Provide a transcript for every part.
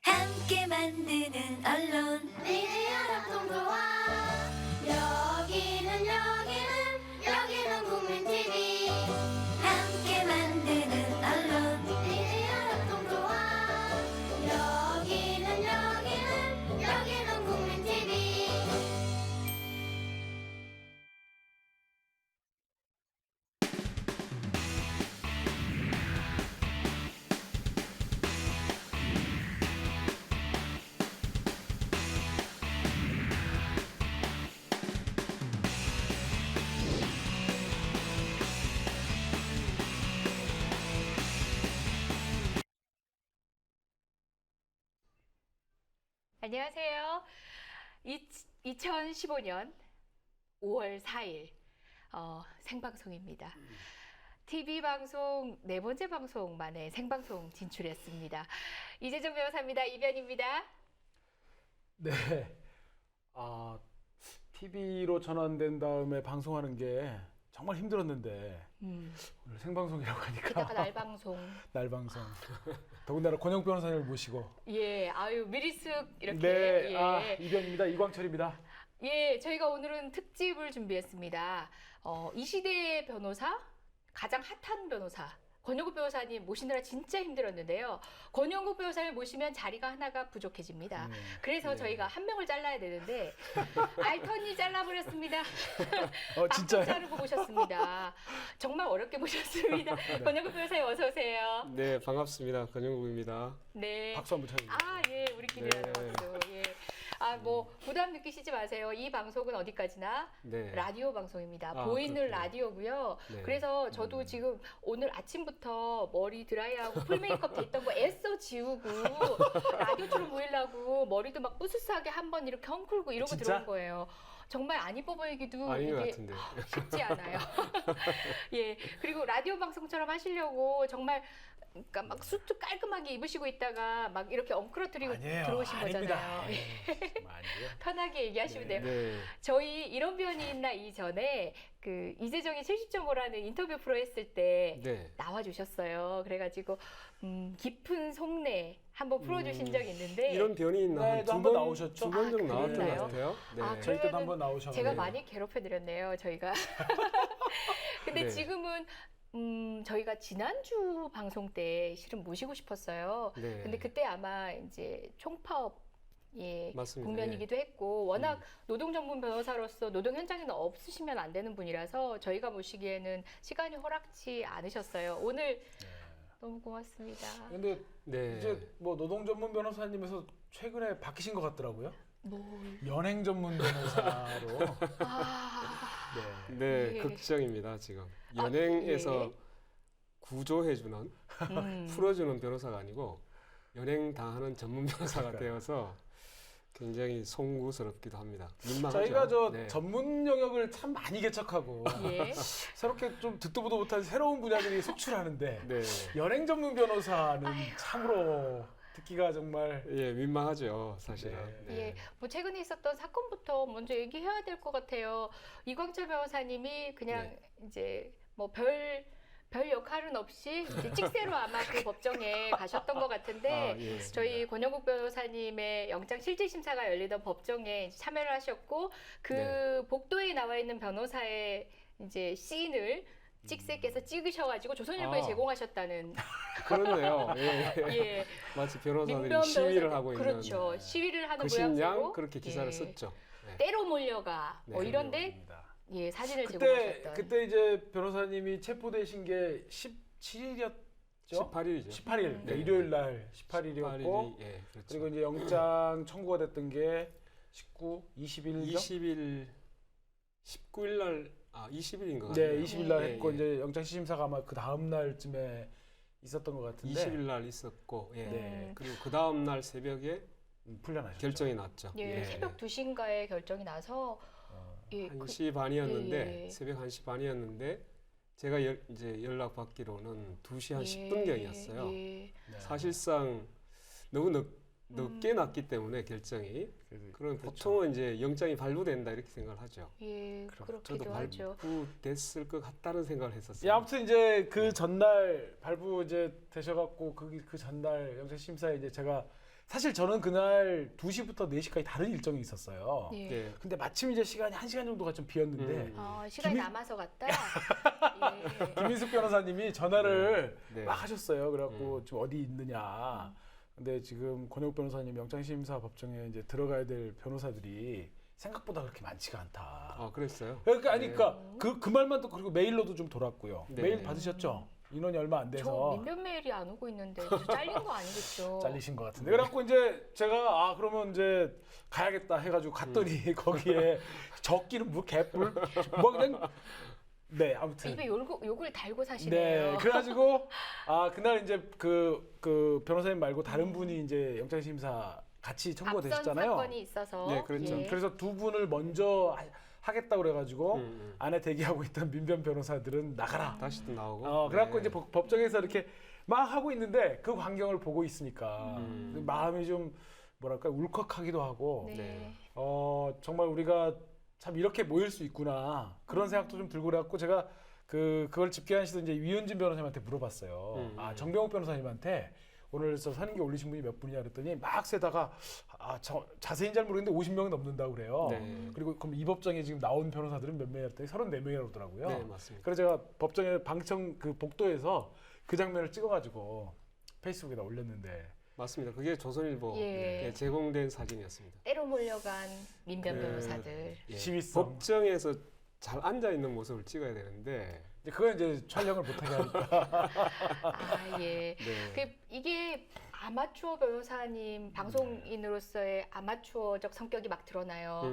함께 만드는 언론 미디어 동서와 여기는 국민 TV. 함께 만드는 언론 미디어 동서와 여기는 국민 TV. 안녕하세요. 2015년 5월 4일 생방송입니다. TV 방송 네 번째 방송 만에 생방송 진출했습니다. 이재정 변호사입니다. 이변입니다. 네. TV로 전환된 다음에 방송하는 게 정말 힘들었는데 오늘 생방송이라고 하니까 게다가 날방송. 날방송. 더군다나 권영 변호사님을 모시고. 예, 아유 미리쓱 이렇게. 네. 예. 이변입니다. 이광철입니다. 예, 저희가 오늘은 특집을 준비했습니다. 이 시대의 변호사, 가장 핫한 변호사, 권영국 변호사님 모시느라 진짜 힘들었는데요. 권영국 변호사를 모시면 자리가 하나가 부족해집니다. 그래서 네. 저희가 한 명을 잘라야 되는데 알턴이 잘라버렸습니다. 진짜요? 자르고 모셨습니다. 정말 어렵게 모셨습니다. 권영국 변호사님 어서 오세요. 네, 반갑습니다. 권영국입니다. 네. 박수 한번 쳐주세요. 아, 예, 우리끼리 네. 하는 박수. 예. 부담 느끼시지 마세요. 이 방송은 어디까지나 네. 라디오 방송입니다. 아, 보이는 그렇군요. 라디오고요. 네. 그래서 저도 지금 오늘 아침부터 머리 드라이하고 풀 메이크업 돼 있던 거 애써 지우고 라디오처럼 보이려고 머리도 막 뿌듯하게 한번 이렇게 헝클고 이러고 진짜? 들어온 거예요. 정말 안 이뻐 보이기도 아닌 것 이게 같은데. 쉽지 않아요. 예. 그리고 라디오 방송처럼 하시려고 정말 그러니까 막 수트 깔끔하게 입으시고 있다가 막 이렇게 엉클어뜨리고 아니에요. 들어오신 아닙니다. 거잖아요. 아니에요. 편하게 얘기하시면 돼요. 네. 저희 이런 변이 있나 이전에 그 이재정이 70.5라는 인터뷰 프로 했을 때 네. 나와주셨어요. 그래가지고 깊은 속내 한번 풀어주신 적이 있는데 이런 변이 있나? 네, 한 두 한번 번 나오셨죠? 두 번 정도 나왔던 것 그랬나요? 같아요. 네. 아, 저희 때도 그러면은 한번 나오셨는데. 제가 많이 괴롭혀드렸네요. 저희가. 근데 네. 지금은 저희가 지난주 방송 때 실은 모시고 싶었어요. 네. 근데 그때 아마 이제 총파업 맞습니다. 국면이기도 했고 워낙 노동 전문 변호사로서 노동 현장에는 없으시면 안 되는 분이라서 저희가 모시기에는 시간이 허락치 않으셨어요. 오늘 너무 고맙습니다. 근데 네. 이제 뭐 노동 전문 변호사님에서 최근에 바뀌신 것 같더라고요. 뭘? 연행 전문 변호사로. 아, 네. 네, 예. 걱정입니다, 지금. 연행에서 예. 구조해주는, 풀어주는 변호사가 아니고 연행 당하는 전문 변호사가 그러니까요. 되어서 굉장히 송구스럽기도 합니다. 민망하죠. 저희가 네. 전문 영역을 참 많이 개척하고 예. 새롭게 좀 듣도 보도 못한 새로운 분야들이 속출하는데 네. 연행 전문 변호사는 참으로 듣기가 정말 예, 민망하죠, 사실은. 네. 예, 뭐 최근에 있었던 사건부터 먼저 얘기해야 될 것 같아요. 이광철 변호사님이 그냥 네. 이제 뭐 별 역할은 없이 이제 찍새로 아마 그 법정에 가셨던 것 같은데 아, 예. 저희 권영국 변호사님의 영장 실질 심사가 열리던 법정에 이제 참여를 하셨고 그 네. 복도에 나와 있는 변호사의 이제 씬을 찍새께서 찍으셔가지고 조선일보에 아. 제공하셨다는 그렇네요. 예. 예. 마치 변호사들이 민변 시위를 변호사님. 하고 있는 그렇죠. 시위를 하는 그 신양 모양새로 그렇게 기사를 예. 썼죠. 네. 때로 몰려가 뭐 네. 이런데 예 사진을 그때 제공하셨던 그때 이제 변호사님이 체포되신 게 17일이었죠? 18일이죠. 18일 네. 일요일 날 18일이었고 예, 그렇죠. 그리고 이제 영장 청구가 됐던 게 19, 20일 20일 19일 날 20일인 것 네, 같아요. 20일 날 예, 했고 예. 이제 영장 시심사가 아마 그 다음 날쯤에 있었던 것 같은데 20일 날 있었고 예. 네. 그리고 그 다음 날 새벽에 풀려나셨죠. 결정이 났죠. 예, 새벽 2시인가에 결정이 나서 예, 1시 반이었는데 예. 새벽 1시 반이었는데 제가 이제 연락 받기로는 2시 한 예, 10분경이었어요. 예. 네. 사실상 너무 늦게 났기 때문에 결정이 그럼 그렇죠. 보통은 이제 영장이 발부된다 이렇게 생각을 하죠. 예, 그럼 저도 그렇기도 하죠. 발부됐을 것 같다는 생각을 했었어요. 예, 아무튼 이제 그 전날 발부 이제 되셔갖고 그 전날 영장 심사에 이제 제가 사실 저는 그날 2시부터 4시까지 다른 일정이 있었어요. 예. 네. 근데 마침 이제 시간이 1시간 정도가 좀 비었는데 시간이 김인- 남아서 갔다. 예. 김민숙 변호사님이 전화를 네. 막 하셨어요. 그래갖고 지금 어디 있느냐. 근데 지금 권혁 변호사님 영장심사 법정에 이제 들어가야 될 변호사들이 생각보다 그렇게 많지가 않다. 아, 그랬어요? 그러니까 아니까 그 말만 또 그리고 메일로도 좀 돌았고요. 네. 메일 받으셨죠? 인원이 얼마 안 저 돼서 민변 메일이 안 오고 있는데 저 잘린 거 아니겠죠? 잘리신 것 같은데. 그래갖고 이제 제가 그러면 이제 가야겠다 해가지고 갔더니 거기에 적기는 뭐 개뿔 뭐 그냥 네 아무튼 입에 욕을 달고 사시네요. 네 그래가지고 그날 이제 그 변호사님 말고 다른 분이 이제 영장심사 같이 청구가 앞선 되셨잖아요. 사건이 있어서. 네, 그렇죠. 예. 그래서 두 분을 먼저 하겠다고 그래가지고 음. 안에 대기하고 있던 민변 변호사들은 나가라. 다시 또 나오고. 그래갖고 네. 이제 법정에서 이렇게 막 하고 있는데 그 광경을 보고 있으니까 마음이 좀 뭐랄까 울컥하기도 하고 네. 정말 우리가 참 이렇게 모일 수 있구나 그런 생각도 좀 들고 그래갖고 제가 그걸 집계하시던 이제 위은진 변호사님한테 물어봤어요. 정병욱 변호사님한테 오늘 선임계 올리신 분이 몇 분이냐 그랬더니 막 세다가 자세히는 잘 모르겠는데 50명이 넘는다고 그래요. 네. 그리고 그럼 이 법정에 지금 나온 변호사들은 몇 명이라 했더니 34명이라고 그러더라고요. 네, 맞습니다. 그래서 제가 법정에 방청 그 복도에서 그 장면을 찍어가지고 페이스북에다 올렸는데 맞습니다. 그게 조선일보에 예. 제공된 사진이었습니다. 때로 몰려간 민변 그- 변호사들. 예. 시위성. 법정에서 잘 앉아 있는 모습을 찍어야 되는데 이제 그건 이제 촬영을 못하게 하니까. 예. 네. 이게 아마추어 변호사님 방송인으로서의 아마추어적 성격이 막 드러나요.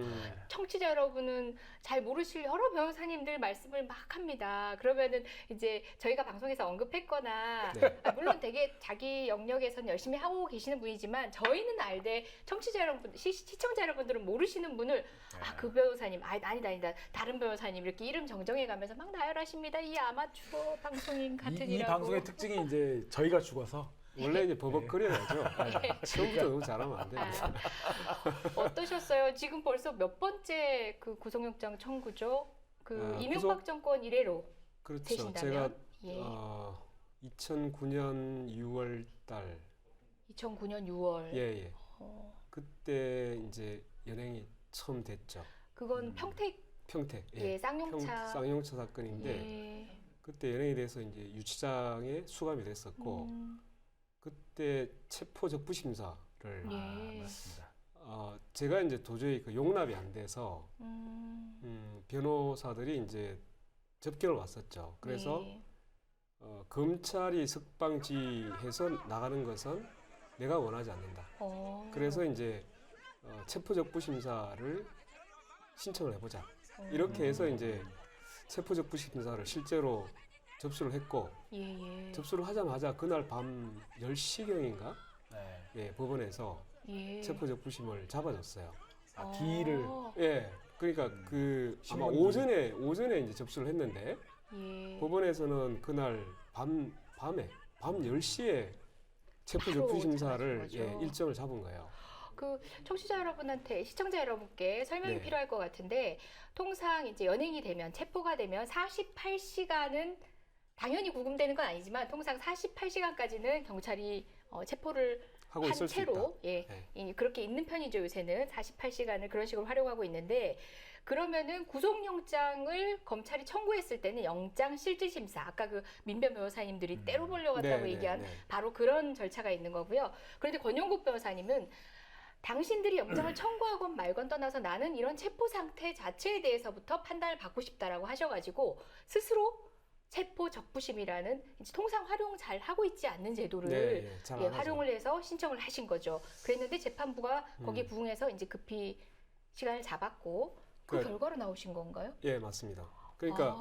청취자 여러분은 잘 모르실 여러 변호사님들 말씀을 막 합니다. 그러면은 이제 저희가 방송에서 언급했거나 네. 물론 되게 자기 영역에서는 열심히 하고 계시는 분이지만 저희는 알되 청취자 여러분, 시청자 여러분들은 모르시는 분을 그 변호사님 아니다 다른 변호사님 이렇게 이름 정정해가면서 막 나열하십니다. 이 아마추어 방송인 같은 이 이라고. 방송의 특징이 이제 저희가 죽어서 원래 이제 버벅거려야죠. 처음부터 너무 잘하면 안 됩니다. 어떠셨어요? 지금 벌써 몇 번째 그 구속영장 청구죠? 그 이명박 구속- 정권 이래로 그렇죠. 되신다면? 제가 예. 2009년 6월 달 2009년 6월. 예. 어, 그때 이제 연행이 처음 됐죠. 그건 평택 평택. 예, 쌍용차. 쌍용차 사건인데 예. 그때 연행이 돼서 이제 유치장에 수감이 됐었고 음, 그때 체포 적부 심사를 예. 맞습니다. 제가 이제 도저히 그 용납이 안 돼서 변호사들이 이제 접견을 왔었죠. 그래서 예. 검찰이 석방지해서 나가는 것은 내가 원하지 않는다. 그래서 이제 체포 적부 심사를 신청을 해보자. 이렇게 해서 이제 체포 적부 심사를 실제로 접수를 했고 예. 접수를 하자마자 그날 밤 10시경인가 네. 법원에서 예. 체포 적부심을 잡아줬어요. 기일을 예. 그러니까 그 아마 심의원들이. 오전에 이제 접수를 했는데 예. 법원에서는 그날 밤 10시에 체포 바로 적부 심사를 잡아준 거죠. 일정을 잡은 거예요. 그 청취자 여러분한테 시청자 여러분께 설명이 네. 필요할 것 같은데 통상 이제 연행이 되면 체포가 되면 48시간은 당연히 구금되는 건 아니지만 통상 48시간까지는 경찰이 체포를 하고 한 있을 수 있다. 채로 그렇게 있는 편이죠. 요새는 48시간을 그런 식으로 활용하고 있는데 그러면은 구속영장을 검찰이 청구했을 때는 영장 실질심사 아까 그 민변 변호사님들이 때로 몰려갔다고 얘기한 바로 그런 절차가 있는 거고요. 그런데 권영국 변호사님은 당신들이 영장을 청구하건 말건 떠나서 나는 이런 체포 상태 자체에 대해서부터 판단을 받고 싶다라고 하셔가지고 스스로 체포 적부심이라는 이제 통상 활용 잘 하고 있지 않는 제도를 활용을 해서 신청을 하신 거죠. 그랬는데 재판부가 거기에 부응해서 이제 급히 시간을 잡았고 그 결과로 나오신 건가요? 예, 맞습니다. 그러니까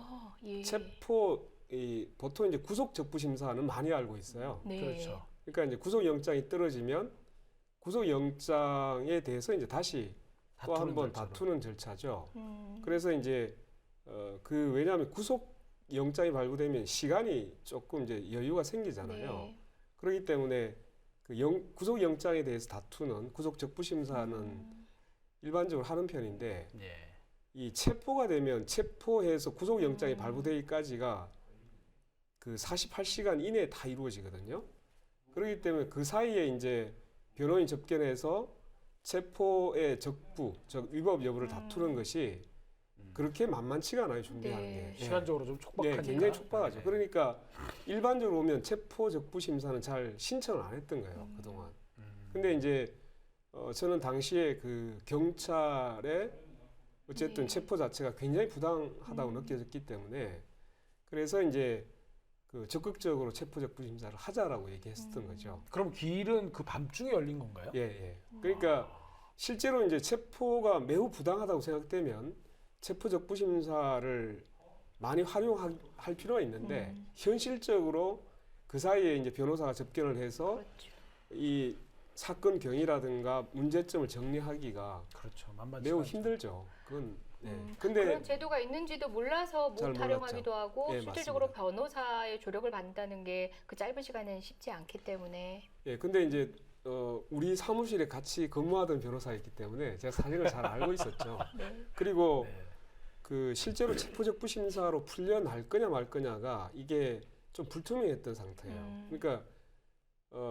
보통 이제 구속 적부 심사는 많이 알고 있어요. 네. 그렇죠. 그러니까 이제 구속 영장이 떨어지면 구속 영장에 대해서 이제 다시 또 한 번 다투는 절차죠. 그래서 이제 왜냐하면 구속 영장이 발부되면 시간이 조금 이제 여유가 생기잖아요. 네. 그렇기 때문에 그 구속 영장에 대해서 다투는 구속 적부 심사는 일반적으로 하는 편인데 이 체포가 되면 체포해서 구속 영장이 발부되기까지가 그 48시간 이내에 다 이루어지거든요. 그렇기 때문에 그 사이에 이제 변호인 접견해서 체포의 적부, 즉 위법 여부를 다투는 것이 그렇게 만만치가 않아요, 준비하는 네. 게. 시간적으로 좀 촉박하니까. 네, 굉장히 촉박하죠. 네. 그러니까 일반적으로 보면 체포 적부 심사는 잘 신청을 안 했던 거예요, 그동안. 근데 이제 저는 당시에 그 경찰의 어쨌든 네. 체포 자체가 굉장히 부당하다고 느껴졌기 때문에 그래서 이제 그 적극적으로 체포 적부 심사를 하자라고 얘기했었던 거죠. 그럼 길은 그 밤중에 열린 건가요? 예, 예. 그러니까 실제로 이제 체포가 매우 부당하다고 생각되면 체포 적부 심사를 많이 활용할 필요가 있는데 현실적으로 그 사이에 이제 변호사가 접견을 해서 그렇죠. 이 사건 경위라든가 문제점을 정리하기가 그렇죠. 만만치 매우 않죠. 힘들죠. 그건 근데 그런 제도가 있는지도 몰라서 못 잘 활용하기도 하고 예, 실질적으로 맞습니다. 변호사의 조력을 받는다는 게 그 짧은 시간에는 쉽지 않기 때문에 예, 근데 이제 우리 사무실에 같이 근무하던 변호사였기 때문에 제가 사정을 잘 알고 있었죠. 네. 그리고 네. 그 실제로 체포적부 심사로 풀려날 거냐 말 거냐가 이게 좀 불투명했던 상태예요. 그러니까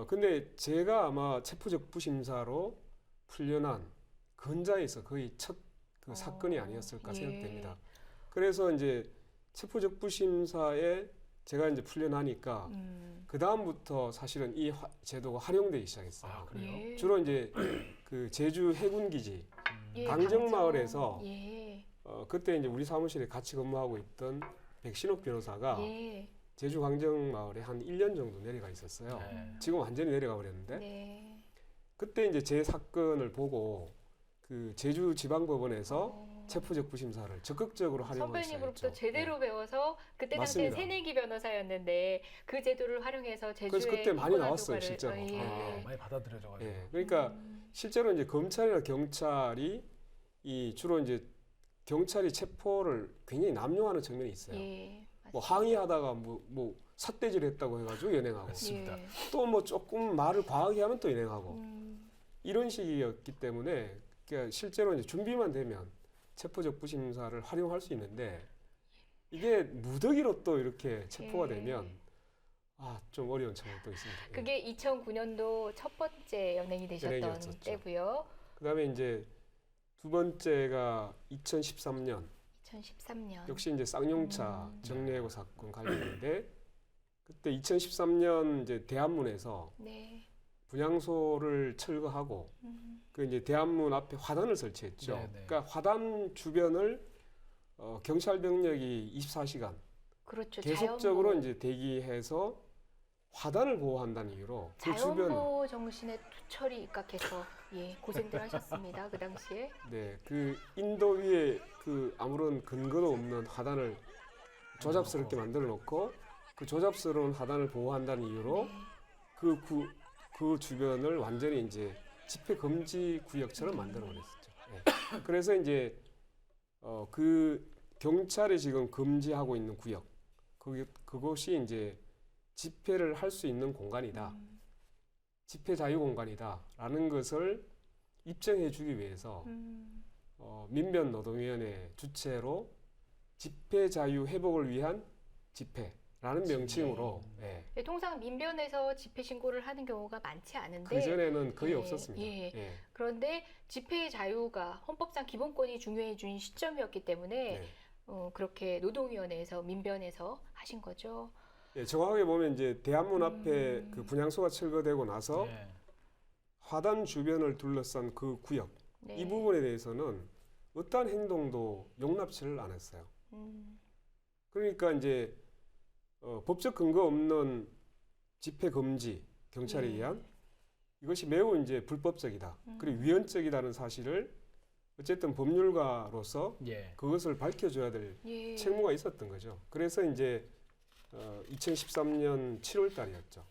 근데 제가 아마 체포적부 심사로 풀려난 근자에서 거의 첫 그 사건이 아니었을까 예. 생각됩니다. 그래서 이제 체포적부 심사에 제가 이제 풀려나니까 그 다음부터 사실은 이 제도가 활용되기 시작했어요. 아, 그래요? 예. 주로 이제 그 제주 해군기지 예, 강정마을에서 예. 그때 이제 우리 사무실에 같이 근무하고 있던 백신옥 변호사가 예. 제주 강정마을에 한 1년 정도 내려가 있었어요. 네. 지금 완전히 내려가 버렸는데 네. 그때 이제 제 사건을 보고 그 제주 지방법원에서 체포적부 심사를 적극적으로 활용하기 선배님으로부터 시작했죠. 제대로 배워서 그때 당시에 맞습니다. 새내기 변호사였는데 그 제도를 활용해서 제주에 그래서 그때 많이 인권한 나왔어요, 효과를- 실제로. 예. 많이 받아들여져가지고. 예, 그러니까 실제로 이제 검찰이나 경찰이 이 주로 이제 경찰이 체포를 굉장히 남용하는 측면이 있어요. 예. 뭐 항의하다가 뭐 삿대질했다고 해가지고 연행하고 맞습니다. 예. 또 뭐 조금 말을 과하게 하면 또 연행하고 음. 이런 식이었기 때문에 그러니까 실제로 이제 준비만 되면 체포적부 심사를 활용할 수 있는데 이게 무더기로 또 이렇게 체포가 예. 되면 좀 어려운 측면이 또 있습니다. 예. 그게 2009년도 첫 번째 연행이 되셨던 연행이었었죠. 때고요. 그다음에 이제 두 번째가 2013년 2013년. 역시 이제 쌍용차 정례해고 사건 관련인데 그때 2013년 이제 대한문에서 네. 분향소를 철거하고 그 이제 대한문 앞에 화단을 설치했죠. 네, 네. 그러니까 화단 주변을 경찰 병력이 24시간 그렇죠. 계속적으로 이제 대기해서 화단을 보호한다는 이유로 그 주변 자연보호 정신에 투철이 입각해서 예 고생들 하셨습니다. 그 당시에. 네, 그 인도 위에 그 아무런 근거도 없는 화단을 조잡스럽게 만들어 놓고 그 조잡스러운 화단을 보호한다는 이유로 그 주변을 완전히 이제 집회 금지 구역처럼 만들어 버렸었죠. 예. 그래서 이제 그 경찰이 지금 금지하고 있는 구역 그곳이 이제 집회를 할 수 있는 공간이다. 집회 자유 공간이다라는 것을 입증해 주기 위해서 민변 노동위원회 주최로 집회 자유 회복을 위한 집회라는 명칭으로 예. 예, 통상 민변에서 집회 신고를 하는 경우가 많지 않은데 그 전에는 거의 예, 없었습니다. 예. 예. 그런데 집회의 자유가 헌법상 기본권이 중요해 준 시점이었기 때문에 네. 그렇게 노동위원회에서 민변에서 하신 거죠. 예, 정확하게 보면 이제 대한문 앞에 그 분향소가 철거되고 나서 네. 화단 주변을 둘러싼 그 구역 네. 이 부분에 대해서는 어떠한 행동도 용납치를 안 했어요. 그러니까 이제 법적 근거 없는 집회 금지 경찰에 예. 의한 이것이 매우 이제 불법적이다. 그리고 위헌적이다는 사실을 어쨌든 법률가로서 예. 그것을 밝혀줘야 될 예. 책무가 있었던 거죠. 그래서 이제 2013년 7월 달이었죠.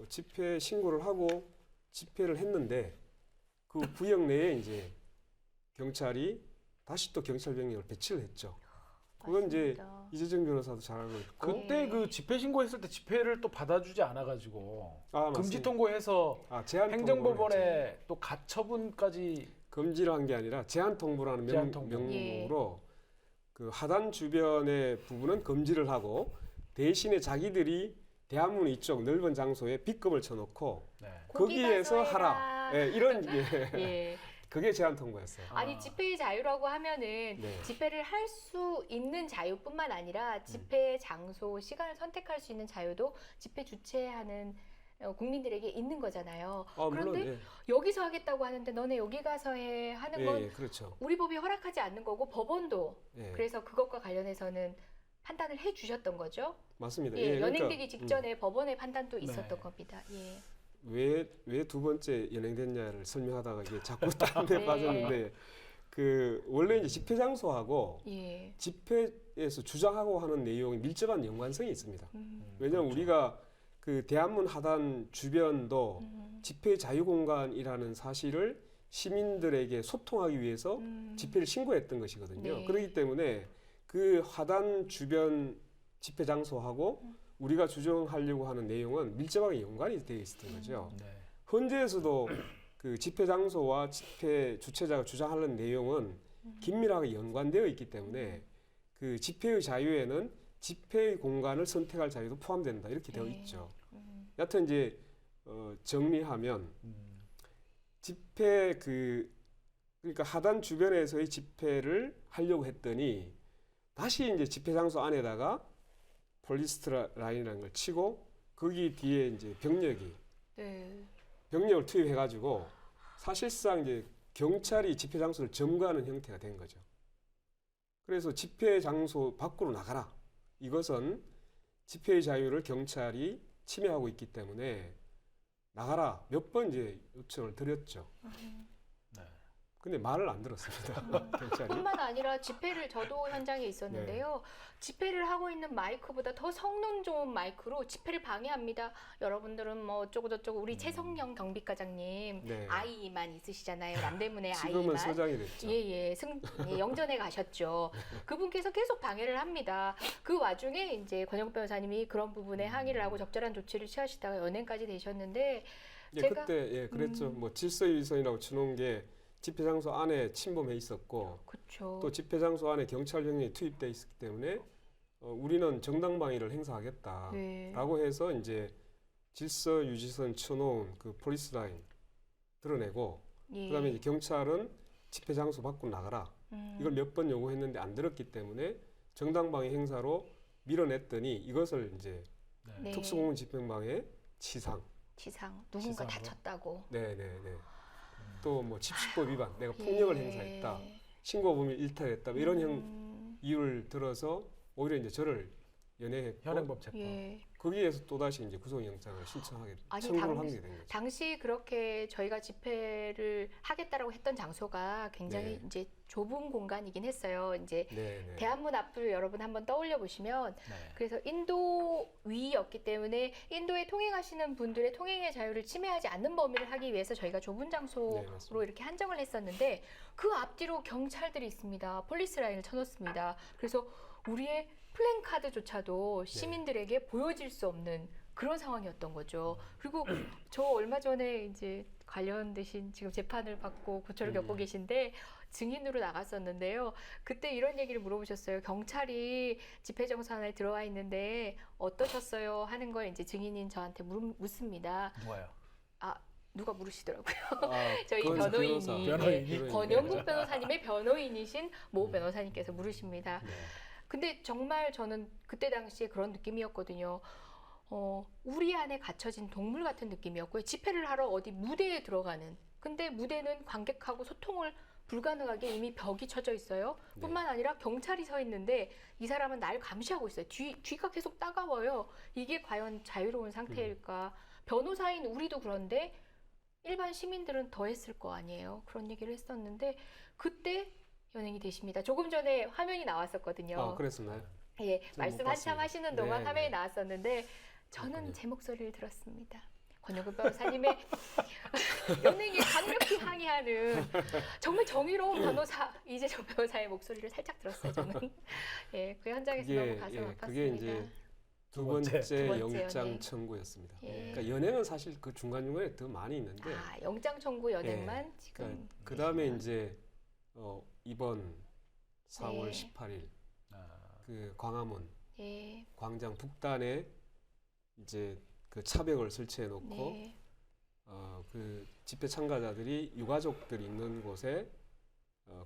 집회 신고를 하고 집회를 했는데 그 구역 내에 이제 경찰이 다시 또 경찰 병력을 배치를 했죠. 그건 이제 맞습니다. 이재정 변호사도 잘 알고 있고 그때 그 집회 신고했을 때 집회를 또 받아주지 않아가지고 금지 맞습니다. 통보해서 제한 통보를 했죠. 행정법원에 또 가처분까지 금지를 한 게 아니라 제한 통보라는 제한 통보. 명목으로 그 하단 주변의 부분은 금지를 하고 대신에 자기들이 대한문 이쪽 넓은 장소에 B급을 쳐놓고 네. 거기 거기에서 가서 해라. 하라. 예, 이런 예. 그게 제한 통보였어요. 아니 집회의 자유라고 하면은 네. 집회를 할 수 있는 자유뿐만 아니라 집회 장소, 시간을 선택할 수 있는 자유도 집회 주최하는 국민들에게 있는 거잖아요. 물론 그런데 여기서 하겠다고 하는데 너네 여기 가서 해 하는 예, 건 예, 그렇죠. 우리 법이 허락하지 않는 거고 법원도 예, 그래서 그것과 관련해서는 판단을 해 주셨던 거죠. 맞습니다. 예, 그러니까, 연행되기 직전에 법원의 판단도 있었던 네. 겁니다. 예. 왜 두 번째 연행됐냐를 설명하다가 이게 자꾸 다른 데 네. 빠졌는데 그 원래 이제 집회 장소하고 예. 집회에서 주장하고 하는 내용이 밀접한 연관성이 있습니다. 왜냐하면 그렇죠. 우리가 그 대한문 하단 주변도 음. 집회 자유 공간이라는 사실을 시민들에게 소통하기 위해서 집회를 신고했던 것이거든요. 네. 그렇기 때문에 그 하단 주변 집회 장소하고 우리가 주장하려고 하는 내용은 밀접하게 연관이 되어 있었던 거죠. 네. 헌재에서도 그 집회 장소와 집회 주최자가 주장하는 내용은 긴밀하게 연관되어 있기 때문에 그 집회의 자유에는 집회의 공간을 선택할 자유도 포함된다 이렇게 되어 네. 있죠. 여하튼 이제 정리하면 음. 집회 그러니까 하단 주변에서의 집회를 하려고 했더니 다시 이제 집회 장소 안에다가 폴리스트 라인이라는 걸 치고 거기 뒤에 이제 네. 병력을 투입해가지고 사실상 이제 경찰이 집회 장소를 점거하는 형태가 된 거죠. 그래서 집회 장소 밖으로 나가라. 이것은 집회의 자유를 경찰이 침해하고 있기 때문에 나가라. 몇 번 이제 요청을 드렸죠. 네. 근데 말을 안 들었습니다. 경찰이. 뿐만 아니라 집회를 저도 현장에 있었는데요. 집회를 하고 있는 마이크보다 더 성능 좋은 마이크로 집회를 방해합니다. 여러분들은 뭐 어쩌고 저쩌고 우리 최성령 경비과장님 네. 아이만 있으시잖아요. 남대문의 지금은 아이만. 서장이 됐죠. 예, 영전에 가셨죠. 그분께서 계속 방해를 합니다. 그 와중에 이제 권영국 변호사님이 그런 부분에 항의를 하고 적절한 조치를 취하시다가 연행까지 되셨는데 예, 제가 그때 그랬죠. 뭐 질서유지선이라고 쳐놓은 게 집회 장소 안에 침범해 있었고 그렇죠. 또 집회 장소 안에 경찰 병력이 투입돼 있었기 때문에 우리는 정당방위를 행사하겠다라고 네. 해서 이제 질서유지선 쳐놓은 그 폴리스 라인 드러내고 예. 그다음에 이제 경찰은 집회 장소 밖으로 나가라 이걸 몇 번 요구했는데 안 들었기 때문에 정당방위 행사로 밀어냈더니 이것을 이제 네. 특수공무 집행방해 치상 지상 누군가 지상으로? 다쳤다고. 네네네 또 뭐 집시법 위반 내가 폭력을 예. 행사했다 신고 범위를 일탈했다 뭐 이런 이유를 들어서 오히려 이제 저를 연행했고 현행범 체포. 예. 거기에서 또 다시 이제 구속영장을 신청하게 아니, 청구를 하게 된 거죠. 당시 그렇게 저희가 집회를 하겠다라고 했던 장소가 굉장히 네. 이제 좁은 공간이긴 했어요. 이제 네네. 대한문 앞을 여러분 한번 떠올려 보시면 네. 그래서 인도 위였기 때문에 인도에 통행하시는 분들의 통행의 자유를 침해하지 않는 범위를 하기 위해서 저희가 좁은 장소로 네, 맞습니다. 이렇게 한정을 했었는데 그 앞뒤로 경찰들이 있습니다. 폴리스 라인을 쳐놓습니다. 그래서 우리의 플랜카드조차도 시민들에게 보여질 수 없는 그런 상황이었던 거죠. 그리고 저 얼마 전에 이제 관련되신 지금 재판을 받고 고초를 겪고 계신데 증인으로 나갔었는데요. 그때 이런 얘기를 물어보셨어요. 경찰이 집회 정서 안에 들어와 있는데 어떠셨어요? 하는 걸 이제 증인인 저한테 묻습니다. 누가요? 아, 누가 물으시더라고요. 아, 저희 그건 변호인이, 변호인이? 권영국 변호사님의 변호인이신 모 변호사님께서 물으십니다. 네. 근데 정말 저는 그때 당시에 그런 느낌이었거든요. 우리 안에 갇혀진 동물 같은 느낌이었고요. 집회를 하러 어디 무대에 들어가는. 근데 무대는 관객하고 소통을 불가능하게 이미 벽이 쳐져 있어요. 뿐만 아니라 경찰이 서 있는데 이 사람은 날 감시하고 있어요. 뒤가 계속 따가워요. 이게 과연 자유로운 상태일까? 변호사인 우리도 그런데 일반 시민들은 더 했을 거 아니에요. 그런 얘기를 했었는데 그때 연행이 되십니다. 조금 전에 화면이 나왔었거든요. 아, 그랬었나요? 예, 못 말씀 한참 봤습니다. 하시는 동안 네, 화면이 네. 나왔었는데 저는 그렇군요. 제 목소리를 들었습니다. 권영국 변호사님의 연행에 강력히 항의하는 정말 정의로운 변호사 이재정 변호사의 목소리를 살짝 들었어요. 저는 예, 그 현장에서 너무 가슴 아팠습니다. 그게 이제 두 번째. 번째 두 번째 영장 연행. 청구였습니다. 예. 그러니까 연행은 사실 그 중간중간에 더 많이 있는데 아, 영장 청구 연행만 지금 그 다음에 계시면. 이제 이번 4월 네. 18일 아, 그 광화문 예, 광장 북단에 이제 그 차벽을 설치해 놓고 네. 그 집회 참가자들이 유가족들이 있는 곳에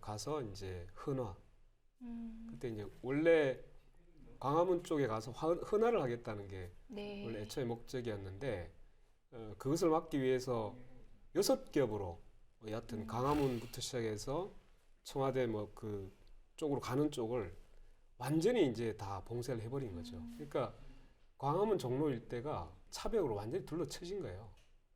가서 이제 헌화. 그때 이제 원래 광화문 쪽에 가서 헌화를 하겠다는 게 네. 원래 애초에 목적이었는데 그것을 막기 위해서 6겹으로 여하튼 광화문부터 시작해서 청와대 뭐 그 쪽으로 가는 쪽을 완전히 이제 다 봉쇄를 해버린 거죠. 그러니까 광화문 종로 일대가 차벽으로 완전히 둘러쳐진 거예요.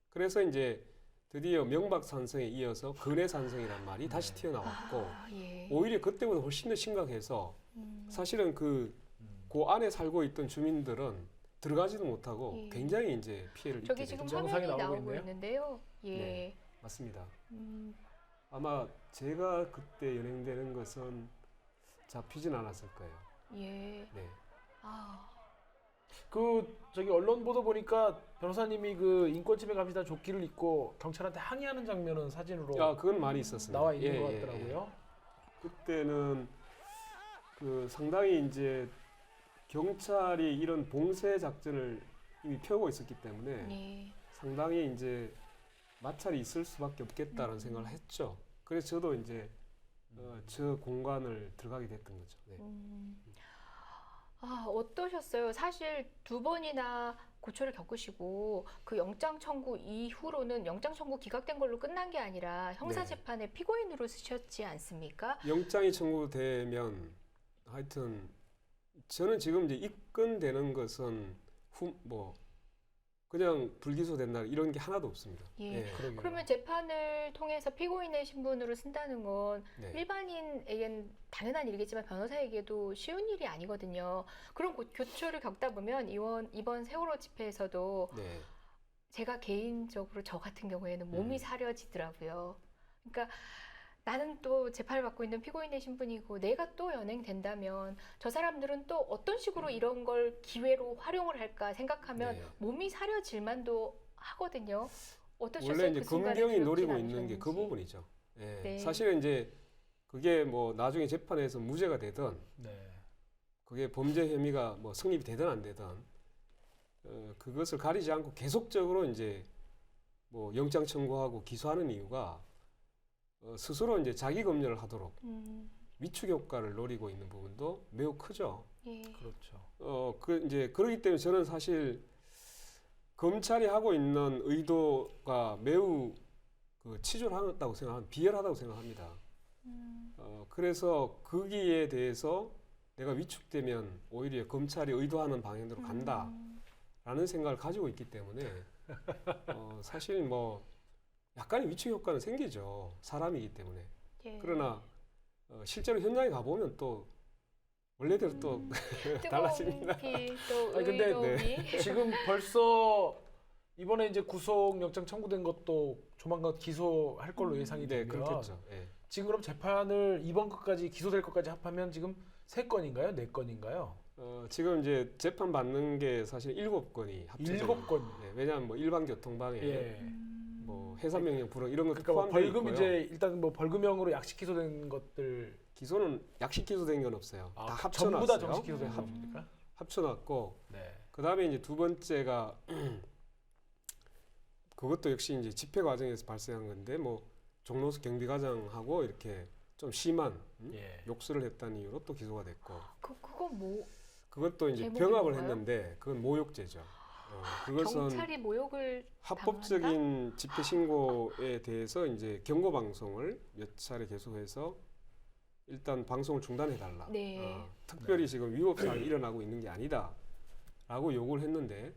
그래서 이제 드디어 명박산성에 이어서 근해산성이란 말이 다시 튀어나왔고 아, 예. 오히려 그때보다 훨씬 더 심각해서 사실은 그 안에 살고 있던 주민들은 들어가지도 못하고 예. 굉장히 이제 피해를 입게 저기 되죠. 지금 영상이 화면이 나오고 나오고 있네요. 있는데요. 예. 네. 맞습니다. 음, 아마 제가 그때 연행되는 것은 잡히진 않았을 거예요. 예. 네. 아, 그 저기 언론 보도 보니까 변호사님이 그 인권침해 감시단 조끼를 입고 경찰한테 항의하는 장면은 사진으로 아, 그건 많이 있었습니다. 나와 있는 예, 것 예, 같더라고요. 그때는 그 상당히 이제 경찰이 이런 봉쇄 작전을 이미 펴고 있었기 때문에 예. 상당히 이제 마찰이 있을 수밖에 없겠다는 생각을 했죠. 그래서 저도 이제 저 공간을 들어가게 됐던 거죠. 네. 아, 어떠셨어요? 사실 2번이나 고초를 겪으시고 그 영장 청구 이후로는 영장 청구 기각된 걸로 끝난 게 아니라 형사 네. 재판에 피고인으로 쓰셨지 않습니까? 영장이 청구되면 하여튼 저는 지금 이제 입건되는 것은 뭐 그냥 불기소된다 이런 게 하나도 없습니다. 예. 그러게요. 그러면 재판을 통해서 피고인의 신분으로 쓴다는 건 네. 일반인에겐 당연한 일이겠지만 변호사에게도 쉬운 일이 아니거든요. 그런 교초를 겪다 보면 이번 세월호 집회에서도 네. 제가 개인적으로 저 같은 경우에는 몸이 사려지더라고요. 그러니까 나는 또 재판을 받고 있는 피고인의 신분이고 내가 또 연행된다면 저 사람들은 또 어떤 식으로 이런 걸 기회로 활용을 할까 생각하면 네. 몸이 사려질 만도 하거든요. 어떠셨어요? 원래 이제 그 순간에 검경이 두렵진 노리고 있는 게 그 않으셨는지. 부분이죠. 예. 네. 사실은 이제 그게 뭐 나중에 재판에서 무죄가 되든 네. 그게 범죄 혐의가 뭐 성립이 되든 안 되든 그것을 가리지 않고 계속적으로 이제 뭐 영장 청구하고 기소하는 이유가 스스로 이제 자기 검열을 하도록 위축 효과를 노리고 있는 부분도 매우 크죠. 예. 그렇죠. 이제 그러기 때문에 저는 사실 검찰이 하고 있는 의도가 매우 치졸하다고 생각합니다. 비열하다고 생각합니다. 그래서 거기에 대해서 내가 위축되면 오히려 검찰이 의도하는 방향으로 간다라는 생각을 가지고 있기 때문에 사실 뭐 약간의 위축 효과는 생기죠. 사람이기 때문에. 예. 그러나 실제로 현장에 가보면 또 원래대로 또 달라집니다. 뜨거운 피, 또 아니, 근데 의로움이. 지금 벌써 이번에 이제 구속 영장 청구된 것도 조만간 기소할 걸로 예상이 네, 되면 그렇겠죠. 예. 지금 그럼 재판을 이번 것까지 기소될 것까지 합하면 지금 3건인가요? 4건인가요? 지금 이제 재판 받는 게 사실 7건이 합쳐져. 7건. 네, 왜냐하면 뭐 일반 교통방해, 예. 뭐 해산명령 불허 이런 것도 그러니까 뭐 포함되어 벌금 있고요. 이제 일단 뭐 벌금형으로 약식 기소된 것들 기소는 약식 기소된 건 없어요. 다 합쳐놨어요. 전부 다 정식 기소된 겁니까? 합쳐놨고 네. 그 다음에 이제 두 번째가 그것도 역시 이제 집회 과정에서 발생한 건데 뭐 종로서 경비과장하고 이렇게 좀 심한 예. 욕설을 했다는 이유로 또 기소가 됐고 그건 뭐 그것도 이제 제목이 병합을 뭔가요? 했는데 그건 모욕죄죠. 그것은 경찰이 모욕을 합법적인 집회 신고에 대해서 이제 경고 방송을 몇 차례 계속해서 일단 방송을 중단해 달라. 네. 특별히 지금 위법 사항이 일어나고 있는 게 아니다라고 요구를 했는데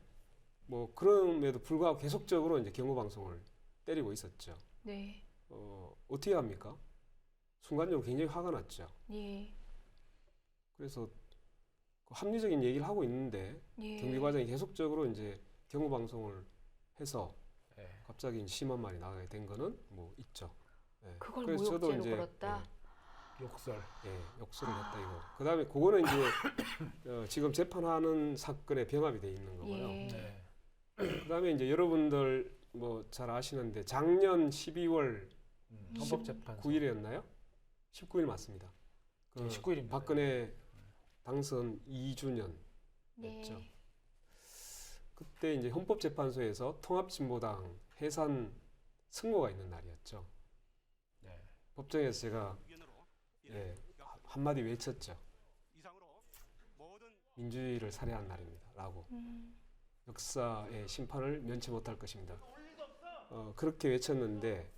뭐 그럼에도 불구하고 계속적으로 이제 경고 방송을 때리고 있었죠. 네. 어떻게 합니까? 순간적으로 굉장히 화가 났죠. 예. 그래서 그 합리적인 얘기를 하고 있는데 예. 경비과장이 계속적으로 이제 경고 방송을 해서 예. 갑자기 이제 심한 말이 나가게 된 거는 뭐 있죠. 예. 그걸 그래서 저도 모욕죄로 이제, 걸었다. 욕설. 욕설을 했다 이거. 그다음에 그거는 이제 지금 재판하는 사건에 병합이 돼 있는 거고요. 예. 네. 그다음에 이제 여러분들 뭐 잘 아시는데 작년 12월 헌법재판소 9일이었나요? 19일 맞습니다. 그 19일입니다. 박근혜 당선 2주년 네. 였죠. 그때 이제 헌법재판소에서 통합진보당 해산 승고가 있는 날이었죠. 네. 법정에서 제가 한마디 외쳤죠. 민주주의를 살해한 날입니다.라고 역사의 심판을 면치 못할 것입니다. 그렇게 외쳤는데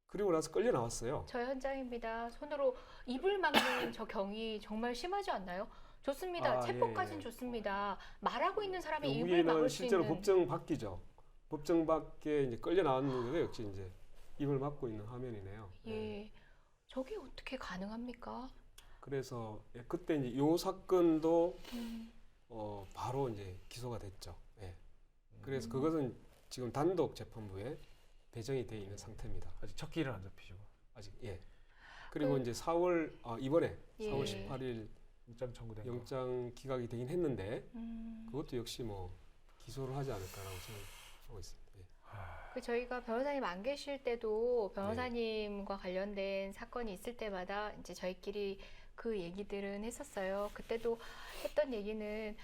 그리고 나서 끌려 나왔어요. 저 현장입니다. 손으로 입을 막는 저 경위 정말 심하지 않나요? 좋습니다. 체포까지는 예. 좋습니다. 말하고 있는 사람이 입을 여기는 막을 수 실제로 있는 법정 밖이죠. 법정 밖에 이제 끌려 나왔는데도 역시 이제 입을 막고 있는 화면이네요. 예. 저게 어떻게 가능합니까? 그래서 그때 이제 요 사건도 음. 바로 이제 기소가 됐죠. 예. 그래서 그것은 지금 단독 재판부에 배정이 돼 있는 상태입니다. 아직 첫 길은 안 잡히시고 아직 예. 그리고 이제 4월 이번에 예. 4월 18일 영장 청구된 거. 영장 기각이 되긴 했는데 음. 그것도 역시 뭐 기소를 하지 않을까라고 생각하고 있습니다. 예. 그 저희가 변호사님 안 계실 때도 변호사님과 관련된 사건이 있을 때마다 이제 저희끼리 그 얘기들은 했었어요. 그때도 했던 얘기는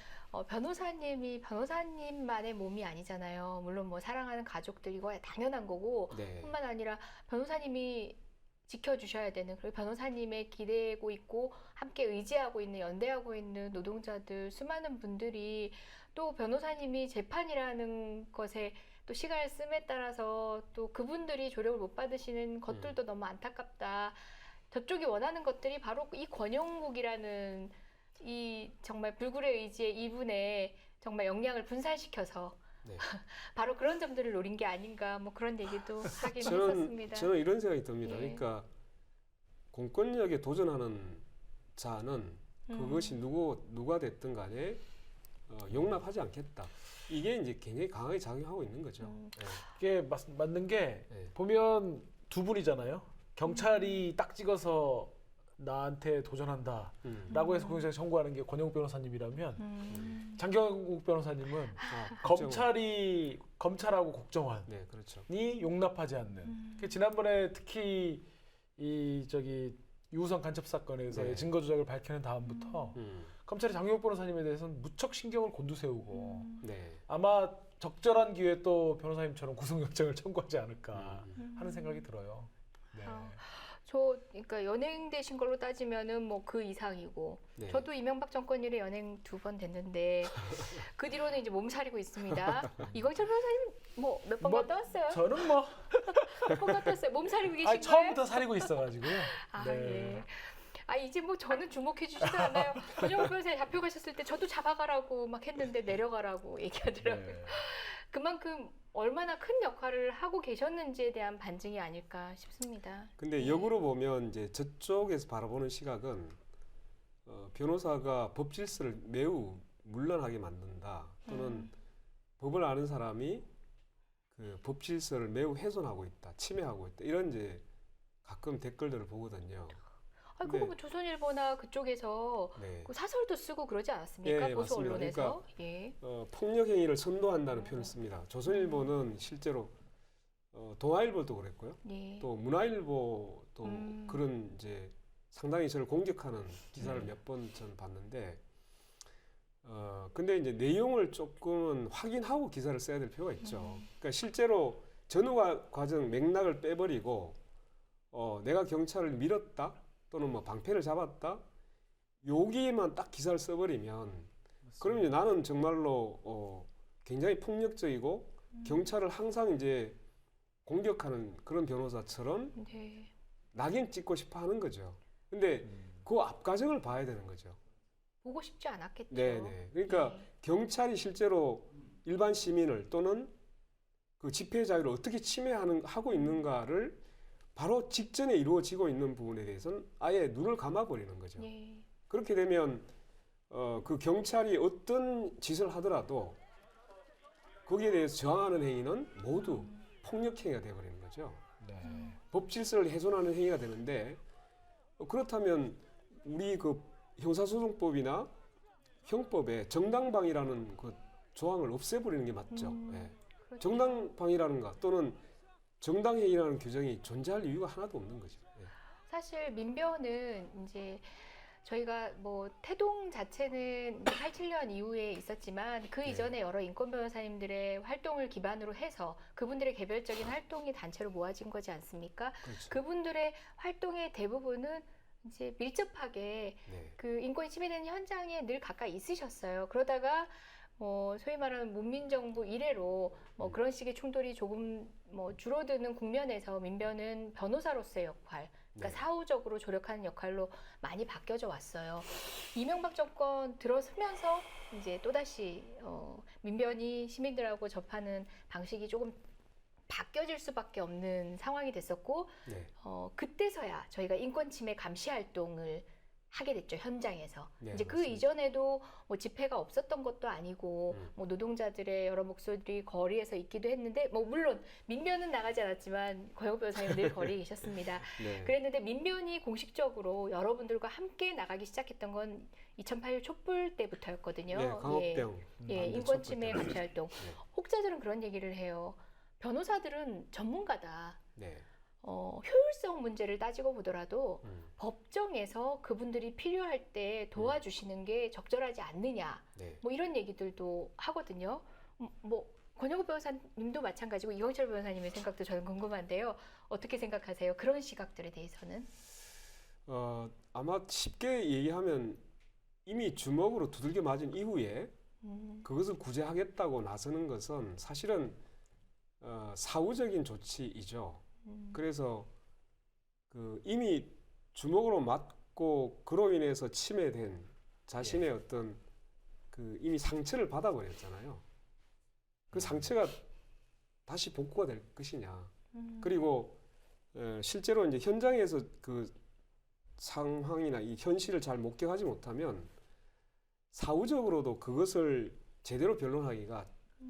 변호사님이 변호사님만의 몸이 아니잖아요. 물론 뭐 사랑하는 가족들이고 당연한 거고 네. 뿐만 아니라 변호사님이 지켜주셔야 되는 그리고 변호사님의 기대고 있고 함께 의지하고 있는 연대하고 있는 노동자들 수많은 분들이 또 변호사님이 재판이라는 것에 또 시간을 씀에 따라서 또 그분들이 조력을 못 받으시는 것들도 너무 안타깝다. 저쪽이 원하는 것들이 바로 이 권영국이라는 이 정말 불굴의 의지의 이분의 정말 역량을 분산시켜서 네. 바로 그런 점들을 노린 게 아닌가 뭐 그런 얘기도 하긴 했었습니다. 저는 이런 생각이 듭니다. 예. 그러니까 공권력에 도전하는 자는 그것이 누가 됐든 간에 용납하지 않겠다. 이게 이제 굉장히 강하게 작용하고 있는 거죠. 예. 이게 맞는 게 예. 보면 두 분이잖아요. 경찰이 딱 찍어서 나한테 도전한다 라고 해서 공소장에 청구하는 게 권영욱 변호사님이라면 장경욱 변호사님은 검찰하고 국정원이 네, 그렇죠. 용납하지 않는 그 지난번에 특히 이 유우성 간첩 사건에서의 네. 증거 조작을 밝혀낸 다음부터 검찰이 장경욱 변호사님에 대해서는 무척 신경을 곤두세우고 네. 아마 적절한 기회에 또 변호사님처럼 구속영장을 청구하지 않을까 하는 생각이 들어요. 네. 그러니까 연행되신 걸로 따지면은 뭐 그 이상이고 네. 저도 이명박 정권 이래 연행 2번 됐는데 그 뒤로는 이제 몸살이고 있습니다. 이광철 변호사님 뭐 몇 번 뭐, 갔다 왔어요? 저는 뭐 몇 번 갔다 왔어요? 몸살이고 계신 거예요? 처음부터 사리고 있어가지고요. 아, 네. 예. 이제 뭐 저는 주목해 주지도 않아요. 권영욱 변호사님 잡혀가셨을 때 저도 잡아가라고 막 했는데 내려가라고 얘기하더라고요. 네. 그만큼 얼마나 큰 역할을 하고 계셨는지에 대한 반증이 아닐까 싶습니다. 근데 역으로 보면 이제 저쪽에서 바라보는 시각은 변호사가 법 질서를 매우 문란하게 만든다. 또는 법을 아는 사람이 그 법 질서를 매우 훼손하고 있다, 침해하고 있다. 이런 이제 가끔 댓글들을 보거든요. 그거 네. 뭐 조선일보나 그쪽에서 네. 그 사설도 쓰고 그러지 않았습니까? 예, 보수 맞습니다. 언론에서. 예. 폭력 행위를 선도한다는 표현을 씁니다. 조선일보는 실제로 동아일보도 그랬고요. 예. 또 문화일보도 그런 이제 상당히 저를 공격하는 기사를 네. 몇 번 전 봤는데 근데 이제 내용을 조금은 확인하고 기사를 써야 될 필요가 있죠. 그러니까 실제로 전후 과정 맥락을 빼버리고 내가 경찰을 밀었다 또는 뭐 방패를 잡았다 여기에만 딱 기사를 써버리면 그러면 이제 나는 정말로 굉장히 폭력적이고 경찰을 항상 이제 공격하는 그런 변호사처럼 네. 낙인 찍고 싶어 하는 거죠. 근데 그 앞과정을 봐야 되는 거죠. 보고 싶지 않았겠죠. 네네. 그러니까 예. 경찰이 실제로 일반 시민을 또는 그 집회 자유를 어떻게 침해하고 있는가를 바로 직전에 이루어지고 있는 부분에 대해서는 아예 눈을 감아버리는 거죠. 예. 그렇게 되면 그 경찰이 어떤 짓을 하더라도 거기에 대해서 저항하는 행위는 모두 폭력 행위가 되어버리는 거죠. 네. 법 질서를 훼손하는 행위가 되는데 그렇다면 우리 그 형사소송법이나 형법에 정당방위라는 그 조항을 없애버리는 게 맞죠. 예. 그렇죠. 정당방위라는가 또는 정당행위라는 규정이 존재할 이유가 하나도 없는 거죠. 예. 사실 민변은 이제 저희가 뭐 태동 자체는 87년 이후에 있었지만 그 이전에 여러 인권 변호사님들의 활동을 기반으로 해서 그분들의 개별적인 활동이 단체로 모아진 거지 않습니까? 그렇죠. 그분들의 활동의 대부분은 이제 밀접하게 네. 그 인권이 침해되는 현장에 늘 가까이 있으셨어요. 그러다가 뭐 소위 말하는 문민정부 이래로 뭐 그런 식의 충돌이 조금 뭐 줄어드는 국면에서 민변은 변호사로서의 역할, 그러니까 네. 사후적으로 조력하는 역할로 많이 바뀌어져 왔어요. 이명박 정권 들어서면서 이제 또다시 민변이 시민들하고 접하는 방식이 조금 바뀌어질 수밖에 없는 상황이 됐었고 네. 그때서야 저희가 인권 침해 감시 활동을 하게 됐죠, 현장에서. 네, 이제 그 맞습니다. 이전에도 뭐 집회가 없었던 것도 아니고 음. 뭐 노동자들의 여러 목소리들이 거리에서 있기도 했는데 뭐 물론 민변은 나가지 않았지만 권혁 변호사님 늘 거리에 계셨습니다. 네. 그랬는데 민변이 공식적으로 여러분들과 함께 나가기 시작했던 건 2008년 촛불 때부터였거든요. 네, 강업병. 예, 반대 인권 촛불 침해 때문에. 감시 활동. 네. 혹자들은 그런 얘기를 해요. 변호사들은 전문가다. 네. 효율성 문제를 따지고 보더라도 음. 법정에서 그분들이 필요할 때 도와주시는 게 적절하지 않느냐. 네. 뭐 이런 얘기들도 하거든요. 뭐 권혁우 변호사님도 마찬가지고 이광철 변호사님의 생각도 저는 궁금한데요. 어떻게 생각하세요? 그런 시각들에 대해서는? 아마 쉽게 얘기하면 이미 주먹으로 두들겨 맞은 이후에 그것을 구제하겠다고 나서는 것은 사실은 사후적인 조치이죠. 그래서 그 이미 주먹으로 맞고 그로 인해서 침해된 자신의 어떤 그 이미 상처를 받아버렸잖아요. 그 상처가 다시 복구가 될 것이냐. 그리고 실제로 이제 현장에서 그 상황이나 이 현실을 잘 목격하지 못하면 사후적으로도 그것을 제대로 변론하기가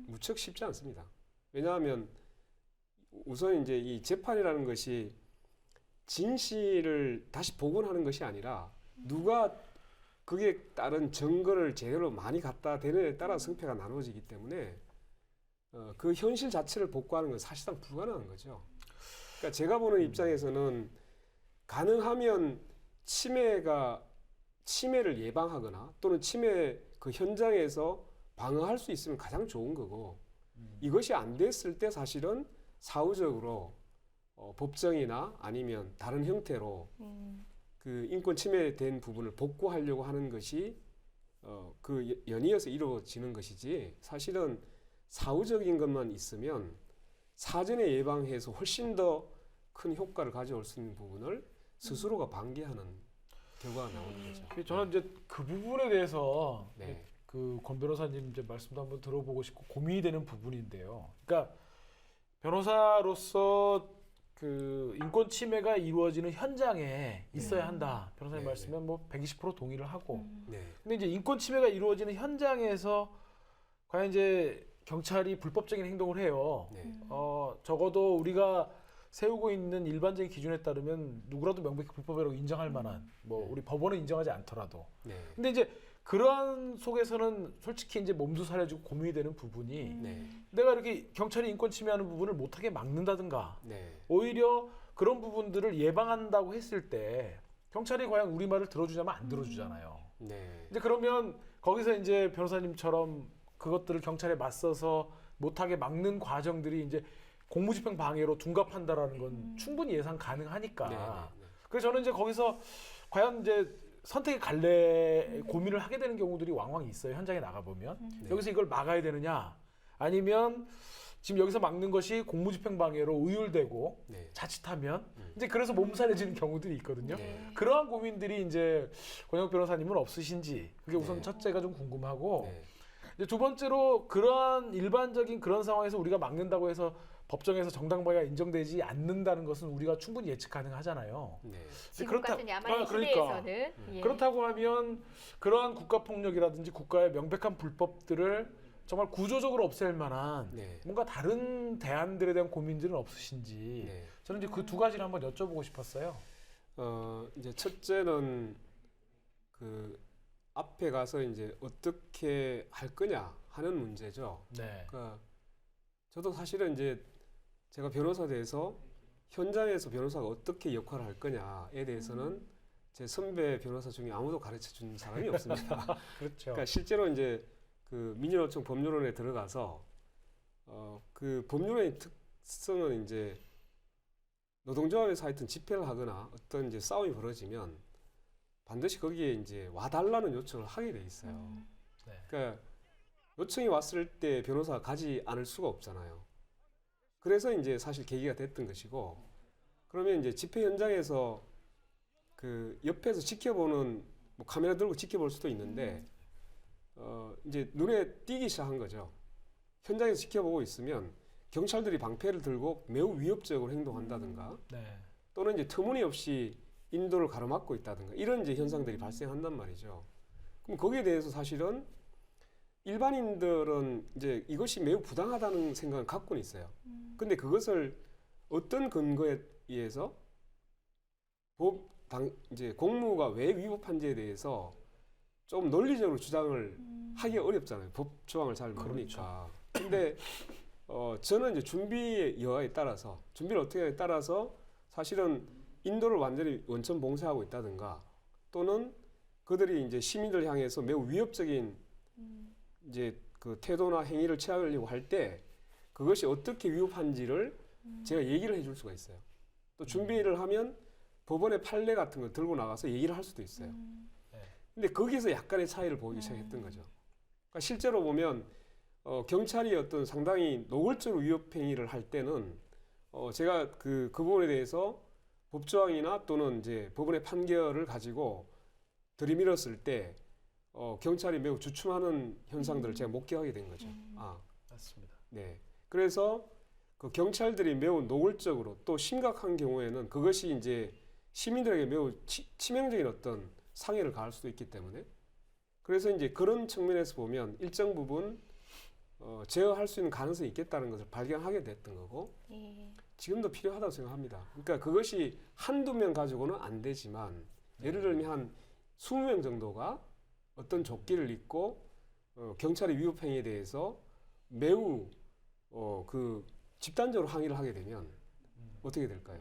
무척 쉽지 않습니다. 왜냐하면 우선 이제 이 재판이라는 것이 진실을 다시 복원하는 것이 아니라 누가 그게 따른 증거를 제대로 많이 갖다 대느냐에 따라 승패가 나눠지기 때문에 그 현실 자체를 복구하는 건 사실상 불가능한 거죠. 그러니까 제가 보는 입장에서는 가능하면 침해를 예방하거나 또는 침해 그 현장에서 방어할 수 있으면 가장 좋은 거고 이것이 안 됐을 때 사실은 사후적으로 법정이나 아니면 다른 형태로 그 인권 침해된 부분을 복구하려고 하는 것이 그 연이어서 이루어지는 것이지 사실은 사후적인 것만 있으면 사전에 예방해서 훨씬 더 큰 효과를 가져올 수 있는 부분을 스스로가 방기하는 결과가 나오는 거죠. 저는 이제 그 부분에 대해서 네. 그 권 변호사님 이제 말씀도 한번 들어보고 싶고 고민이 되는 부분인데요. 그러니까 변호사로서 그 인권 침해가 이루어지는 현장에 있어야 한다. 변호사님 네, 말씀에 뭐 120% 동의를 하고. 네. 근데 이제 인권 침해가 이루어지는 현장에서 과연 이제 경찰이 불법적인 행동을 해요. 네. 적어도 우리가 세우고 있는 일반적인 기준에 따르면 누구라도 명백히 불법이라고 인정할 만한 뭐 우리 법원은 인정하지 않더라도. 네. 근데 이제 그러한 속에서는 솔직히 이제 몸도 사려지고 고민이 되는 부분이 네. 내가 이렇게 경찰이 인권 침해하는 부분을 못하게 막는다든가 네. 오히려 그런 부분들을 예방한다고 했을 때 경찰이 과연 우리 말을 들어주냐면 안 들어주잖아요. 네. 이제 그러면 거기서 이제 변호사님처럼 그것들을 경찰에 맞서서 못하게 막는 과정들이 이제 공무집행 방해로 둔갑한다라는 건 충분히 예상 가능하니까. 네. 네. 그래서 저는 이제 거기서 과연 이제 선택의 갈래 고민을 하게 되는 경우들이 왕왕 있어요. 현장에 나가 보면 네. 여기서 이걸 막아야 되느냐, 아니면 지금 여기서 막는 것이 공무집행 방해로 의율되고 네. 자칫하면 이제 그래서 몸살해지는 경우들이 있거든요. 네. 그러한 고민들이 이제 권혁 변호사님은 없으신지 그게 우선 네. 첫째가 좀 궁금하고 네. 이제 두 번째로 그러한 일반적인 그런 상황에서 우리가 막는다고 해서 법정에서 정당방위가 인정되지 않는다는 것은 우리가 충분히 예측 가능하잖아요. 네. 지금 같은 야만의 그러니까. 시대에서는 예. 그렇다고 하면 그러한 국가폭력이라든지 국가의 명백한 불법들을 정말 구조적으로 없앨 만한 네. 뭔가 다른 대안들에 대한 고민들은 없으신지 네. 저는 이제 그 두 가지를 한번 여쭤보고 싶었어요. 이제 첫째는 그 앞에 가서 이제 어떻게 할 거냐 하는 문제죠. 네. 그러니까 저도 사실은 이제 제가 변호사 돼서 현장에서 변호사가 어떻게 역할을 할 거냐에 대해서는 제 선배 변호사 중에 아무도 가르쳐 준 사람이 없습니다. 그렇죠. 그러니까 실제로 이제 그 민주노총 법률원에 들어가서 그 법률원의 특성은 이제 노동조합에서 하여튼 집회를 하거나 어떤 이제 싸움이 벌어지면 반드시 거기에 이제 와달라는 요청을 하게 돼 있어요. 네. 그러니까 요청이 왔을 때 변호사가 가지 않을 수가 없잖아요. 그래서 이제 사실 계기가 됐던 것이고, 그러면 이제 집회 현장에서 그 옆에서 지켜보는 뭐 카메라 들고 지켜볼 수도 있는데 이제 눈에 띄기 시작한 거죠. 현장에서 지켜보고 있으면 경찰들이 방패를 들고 매우 위협적으로 행동한다든가 네. 또는 이제 터무니없이 인도를 가로막고 있다든가 이런 이제 현상들이 발생한단 말이죠. 그럼 거기에 대해서 사실은 일반인들은 이제 이것이 매우 부당하다는 생각을 갖고는 있어요. 근데 그것을 어떤 근거에 의해서 이제 공무가 왜 위법한지에 대해서 좀 논리적으로 주장을 하기 어렵잖아요. 법 조항을 잘 모르니까. 근데 저는 이제 준비의 여하에 따라서 준비를 어떻게 하냐에 따라서 사실은 인도를 완전히 원천 봉쇄하고 있다든가 또는 그들이 이제 시민들 향해서 매우 위협적인 이제 그 태도나 행위를 취하려고 할 때 그것이 어떻게 위협한지를 제가 얘기를 해줄 수가 있어요. 또 준비를 하면 법원의 판례 같은 거 들고 나가서 얘기를 할 수도 있어요. 근데 거기서 약간의 차이를 보이기 시작했던 거죠. 그러니까 실제로 보면 경찰이 어떤 상당히 노골적으로 위협 행위를 할 때는 제가 그 부분에 대해서 법조항이나 또는 이제 법원의 판결을 가지고 들이밀었을 때 경찰이 매우 주춤하는 현상들을 제가 목격하게 된 거죠. 맞습니다. 네. 그래서 그 경찰들이 매우 노골적으로 또 심각한 경우에는 그것이 이제 시민들에게 매우 치명적인 어떤 상해를 가할 수도 있기 때문에 그래서 이제 그런 측면에서 보면 일정 부분 제어할 수 있는 가능성이 있겠다는 것을 발견하게 됐던 거고 지금도 필요하다고 생각합니다. 그러니까 그것이 한두 명 가지고는 안 되지만 예를 들면 한 20명 정도가 어떤 조끼를 입고 경찰의 위협 행위에 대해서 매우 그 집단적으로 항의를 하게 되면 어떻게 될까요?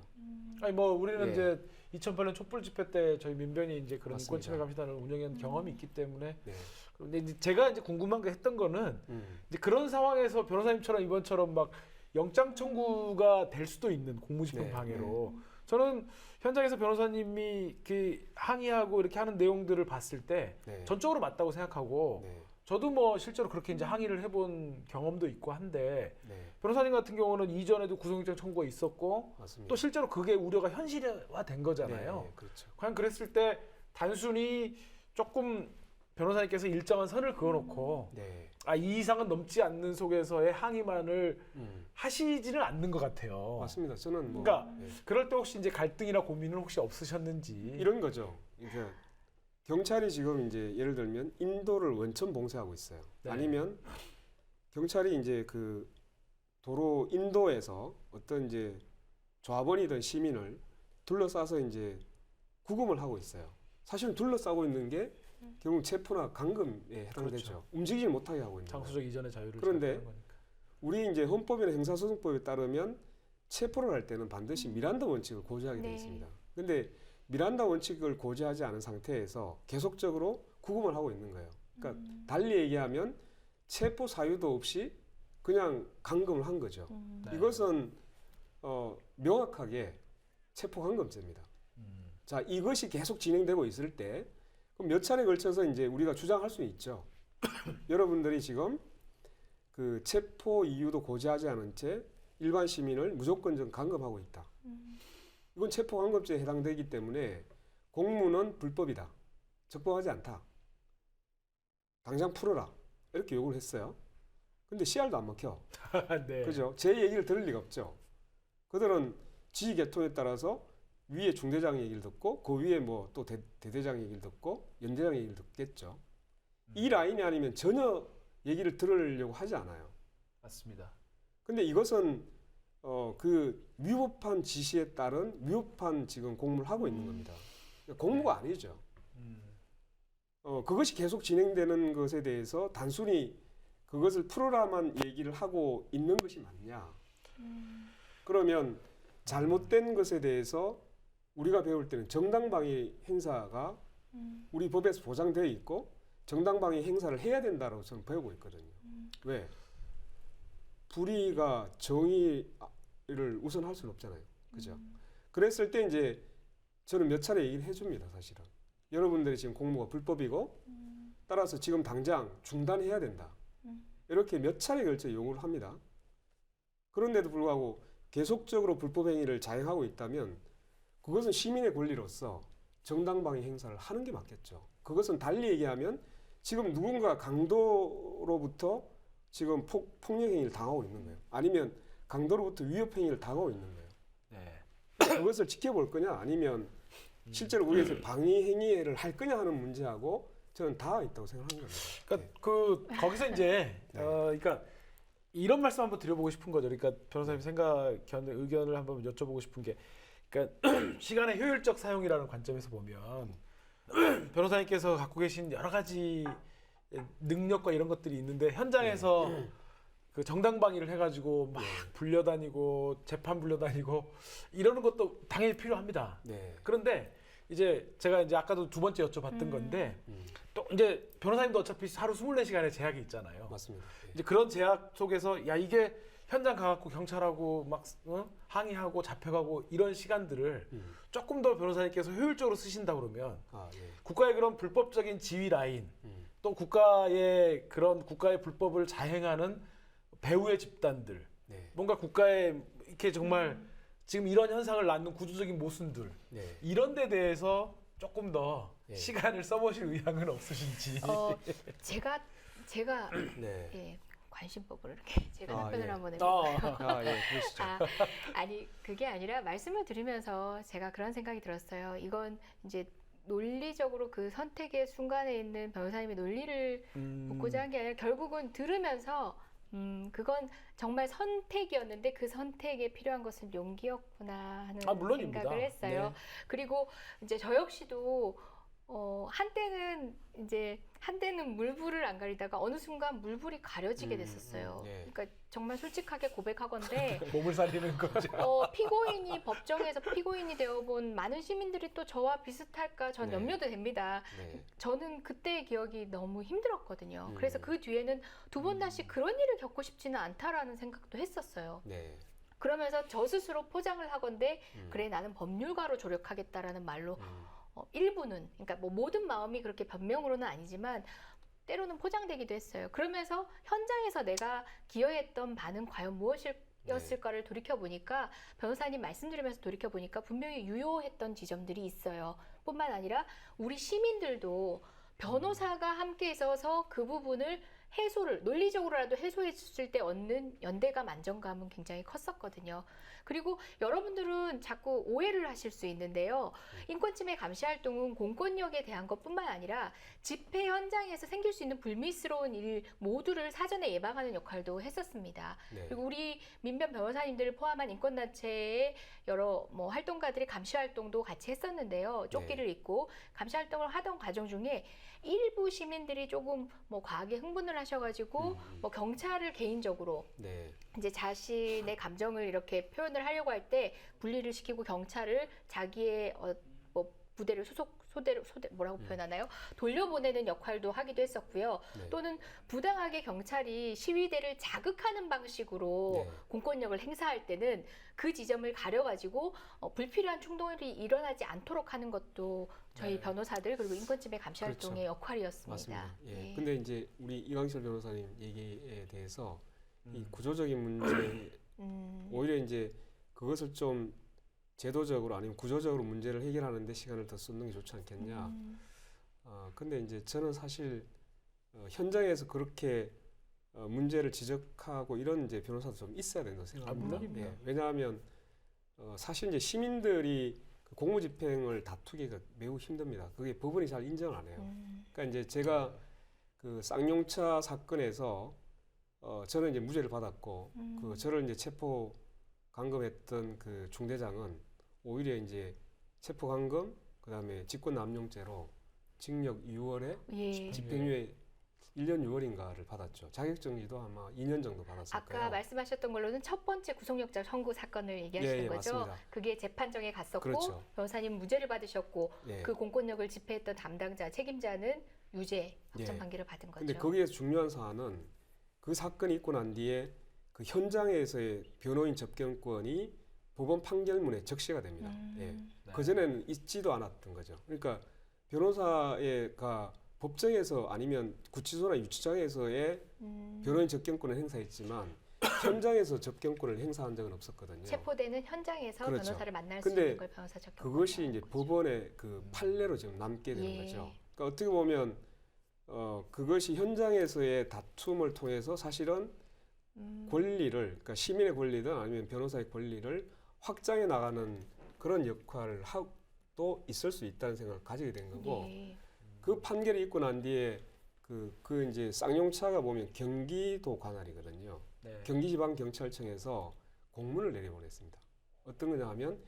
아니 뭐 우리는 네. 이제 2008년 촛불 집회 때 저희 민변이 이제 그런 맞습니다. 인권침해 감시단을 운영한 경험이 있기 때문에 네. 근데 이제 제가 이제 궁금한 게 했던 거는 이제 그런 상황에서 변호사님처럼 이번처럼 막 영장 청구가 될 수도 있는 공무집행 네, 방해로 저는 현장에서 변호사님이 그 항의하고 이렇게 하는 내용들을 봤을 때 네. 전적으로 맞다고 생각하고 네. 저도 뭐 실제로 그렇게 이제 항의를 해본 경험도 있고 한데 네. 변호사님 같은 경우는 이전에도 구속영장 청구가 있었고 맞습니다. 또 실제로 그게 우려가 현실화된 거잖아요. 네, 그렇죠. 과연 그랬을 때 단순히 조금 변호사님께서 일정한 선을 그어놓고 네. 이 이상은 넘지 않는 속에서의 항의만을 하시지는 않는 것 같아요. 맞습니다. 저는 뭐 그러니까 네. 그럴 때 혹시 이제 갈등이나 고민은 혹시 없으셨는지 이런 거죠. 그러니까 경찰이 지금 이제 예를 들면 인도를 원천 봉쇄하고 있어요. 네. 아니면 경찰이 이제 그 도로 인도에서 어떤 이제 조합원이든 시민을 둘러싸서 이제 구금을 하고 있어요. 사실은 둘러싸고 있는 게 결국 체포나 감금에 해당되죠. 그렇죠. 움직이지 못하게 하고 있는 거예요. 장소적 이전의 자유를 그런데 제한하는 거니까. 우리 이제 헌법이나 형사소송법에 따르면 체포를 할 때는 반드시 미란다 원칙을 고지하게 되어 네. 있습니다. 근데 미란다 원칙을 고지하지 않은 상태에서 계속적으로 구금을 하고 있는 거예요. 그러니까 달리 얘기하면 체포 사유도 없이 그냥 감금을 한 거죠. 네. 이것은 명확하게 체포 감금죄입니다. 자, 이것이 계속 진행되고 있을 때 그럼 몇 차례 걸쳐서 이제 우리가 주장할 수 있죠. 여러분들이 지금 그 체포 이유도 고지하지 않은 채 일반 시민을 무조건적 감금하고 있다. 이건 체포 감금죄에 해당되기 때문에 공무는 불법이다. 적법하지 않다. 당장 풀어라. 이렇게 요구를 했어요. 근데 씨알도 안 먹혀. 네. 그죠? 제 얘기를 들을 리가 없죠. 그들은 지휘 계통에 따라서 위에 중대장 얘기를 듣고 그 위에 뭐 또 대대장 얘기를 듣고 연대장 얘기를 듣겠죠. 이 라인이 아니면 전혀 얘기를 들으려고 하지 않아요. 맞습니다. 근데 이것은 그 위법한 지시에 따른 위법한 지금 공무를 하고 있는 겁니다. 공무가 아니죠. 그것이 계속 진행되는 것에 대해서 단순히 그것을 풀어라만 얘기를 하고 있는 것이 맞냐? 그러면 잘못된 것에 대해서 우리가 배울 때는 정당방위 행사가 우리 법에서 보장되어 있고 정당방위 행사를 해야 된다고 저는 배우고 있거든요. 왜? 불의가 정의를 우선할 수는 없잖아요. 그죠? 그랬을 때 이제 저는 몇 차례 얘기를 해줍니다. 사실은. 여러분들이 지금 공무가 불법이고 따라서 지금 당장 중단해야 된다. 이렇게 몇 차례 걸쳐 요구를 합니다. 그런데도 불구하고 계속적으로 불법 행위를 자행하고 있다면 그것은 시민의 권리로서 정당방위 행사를 하는 게 맞겠죠. 그것은 달리 얘기하면 지금 누군가 강도로부터 지금 폭력 행위를 당하고 있는 거예요. 아니면 강도로부터 위협 행위를 당하고 있는 거예요. 네. 그것을 지켜볼 거냐 아니면 실제로 우리에서 방위 행위를 할 거냐 하는 문제하고 저는 다 있다고 생각하는 겁니다. 그러니까 그 거기서 이제 네. 그러니까 이런 말씀 한번 드려보고 싶은 거죠. 그러니까 변호사님 의견을 한번 여쭤보고 싶은 게, 그러니까 시간의 효율적 사용이라는 관점에서 보면 변호사님께서 갖고 계신 여러 가지 능력과 이런 것들이 있는데 현장에서 그 정당방위를 해가지고 막 불려다니고 재판 불려다니고 이러는 것도 당연히 필요합니다. 네. 그런데 이제 제가 이제 아까도 두 번째 여쭤봤던 건데 또 이제 변호사님도 어차피 하루 24시간의 제약이 있잖아요. 맞습니다. 네. 이제 그런 제약 속에서 야 이게 현장 가갖고 경찰하고 막 항의하고 잡혀가고 이런 시간들을 조금 더 변호사님께서 효율적으로 쓰신다 그러면 아, 네. 국가의 그런 불법적인 지휘 라인 또 국가의 그런 국가의 불법을 자행하는 배후의 집단들 네. 뭔가 국가에 이렇게 정말 지금 이런 현상을 낳는 구조적인 모순들 네. 이런 데 대해서 조금 더 네. 시간을 써보실 의향은 없으신지. 제가 네. 예, 관심법으로 이렇게 제가 아, 답변을 예. 한번 해볼까요? 아, 예, 그러시죠. 아니 그게 아니라 말씀을 들으면서 제가 그런 생각이 들었어요. 이건 이제 논리적으로 그 선택의 순간에 있는 변호사님의 논리를 묻고자 한 게 아니라 결국은 들으면서 그건 정말 선택이었는데 그 선택에 필요한 것은 용기였구나 하는 물론입니다. 생각을 했어요. 네. 그리고 이제 저 역시도 한때는 물불을 안 가리다가 어느 순간 물불이 가려지게 됐었어요. 네. 그러니까 정말 솔직하게 고백하건대 몸을 살리는 거죠. 피고인이 법정에서 피고인이 되어본 많은 시민들이 또 저와 비슷할까 전 네. 염려도 됩니다. 네. 저는 그때의 기억이 너무 힘들었거든요. 그래서 그 뒤에는 두 번 다시 그런 일을 겪고 싶지는 않다라는 생각도 했었어요. 네. 그러면서 저 스스로 포장을 하건대 그래 나는 법률가로 조력하겠다라는 말로 일부는 그러니까 뭐 모든 마음이 그렇게 변명으로는 아니지만 때로는 포장되기도 했어요. 그러면서 현장에서 내가 기여했던 바는 과연 무엇이었을까를 돌이켜보니까 변호사님 말씀드리면서 돌이켜보니까 분명히 유효했던 지점들이 있어요. 뿐만 아니라 우리 시민들도 변호사가 함께 있어서 그 부분을 논리적으로라도 해소했을 때 얻는 연대감, 안정감은 굉장히 컸었거든요. 그리고 여러분들은 자꾸 오해를 하실 수 있는데요. 인권침해 감시 활동은 공권력에 대한 것뿐만 아니라 집회 현장에서 생길 수 있는 불미스러운 일 모두를 사전에 예방하는 역할도 했었습니다. 네. 그리고 우리 민변 변호사님들을 포함한 인권단체의 여러 활동가들이 감시 활동도 같이 했었는데요. 조끼를 입고 감시 활동을 하던 과정 중에 일부 시민들이 조금 과하게 흥분을 하셔가지고 경찰을 개인적으로 네. 이제 자신의 감정을 이렇게 표현을 하려고 할 때 분리를 시키고 경찰을 자기의 부대를 뭐라고 표현하나요? 돌려보내는 역할도 하기도 했었고요. 네. 또는 부당하게 경찰이 시위대를 자극하는 방식으로 네. 공권력을 행사할 때는 그 지점을 가려가지고 불필요한 충돌이 일어나지 않도록 하는 것도 저희 네. 변호사들 그리고 인권침해 감시 그렇죠. 활동의 역할이었습니다. 맞습니다. 예. 네. 근데 이제 우리 이광철 변호사님 얘기에 대해서 이 구조적인 문제 오히려 이제 그것을 좀 제도적으로 아니면 구조적으로 문제를 해결하는데 시간을 더 쏟는 게 좋지 않겠냐. 근데 이제 저는 사실 현장에서 그렇게 문제를 지적하고 이런 이제 변호사도 좀 있어야 된다고 생각합니다. 물론입니다. 예, 왜냐하면 사실 이제 시민들이 그 공무집행을 다투기가 매우 힘듭니다. 그게 법원이 잘 인정을 안 해요. 그러니까 이제 제가 그 쌍용차 사건에서 저는 이제 무죄를 받았고 그 저를 이제 체포 감금했던 그 중대장은 오히려 이제 체포 감금 그다음에 직권남용죄로 징역 6월에 예. 집행유예 1년 6월인가를 받았죠. 자격정지도 아마 2년 정도 받았을 아까 거예요. 말씀하셨던 걸로는 첫 번째 구속영장 청구 사건을 얘기하시는 예, 거죠. 맞습니다. 그게 재판정에 갔었고 그렇죠. 변호사님 무죄를 받으셨고 예. 그 공권력을 집행했던 담당자 책임자는 유죄 확정 예. 판결을 받은 거죠. 근데 거기에서 중요한 사안은 그 사건이 있고 난 뒤에 그 현장에서의 변호인 접견권이 법원 판결문에 적시가 됩니다. 예. 네. 그전에는 있지도 않았던 거죠. 그러니까 변호사가 법정에서 아니면 구치소나 유치장에서의 변호인 접견권을 행사했지만 현장에서 접견권을 행사한 적은 없었거든요. 체포되는 현장에서 그렇죠. 변호사를 만날 수 근데 있는 걸 변호사 접견권. 그것이 이제 법원의 그 판례로 지금 남게 되는 예. 거죠. 그러니까 어떻게 보면 그것이 현장에서의 다툼을 통해서 사실은 권리를, 그러니까 시민의 권리든 아니면 변호사의 권리를 확장해 나가는 그런 역할을 하도 있을 수 있다는 생각을 가지게 된 거고, 예. 그 판결이 있고 난 뒤에 그 이제 쌍용차가 보면 경기도 관할이거든요. 네. 경기지방경찰청에서 공문을 내려보냈습니다. 어떤 거냐 하면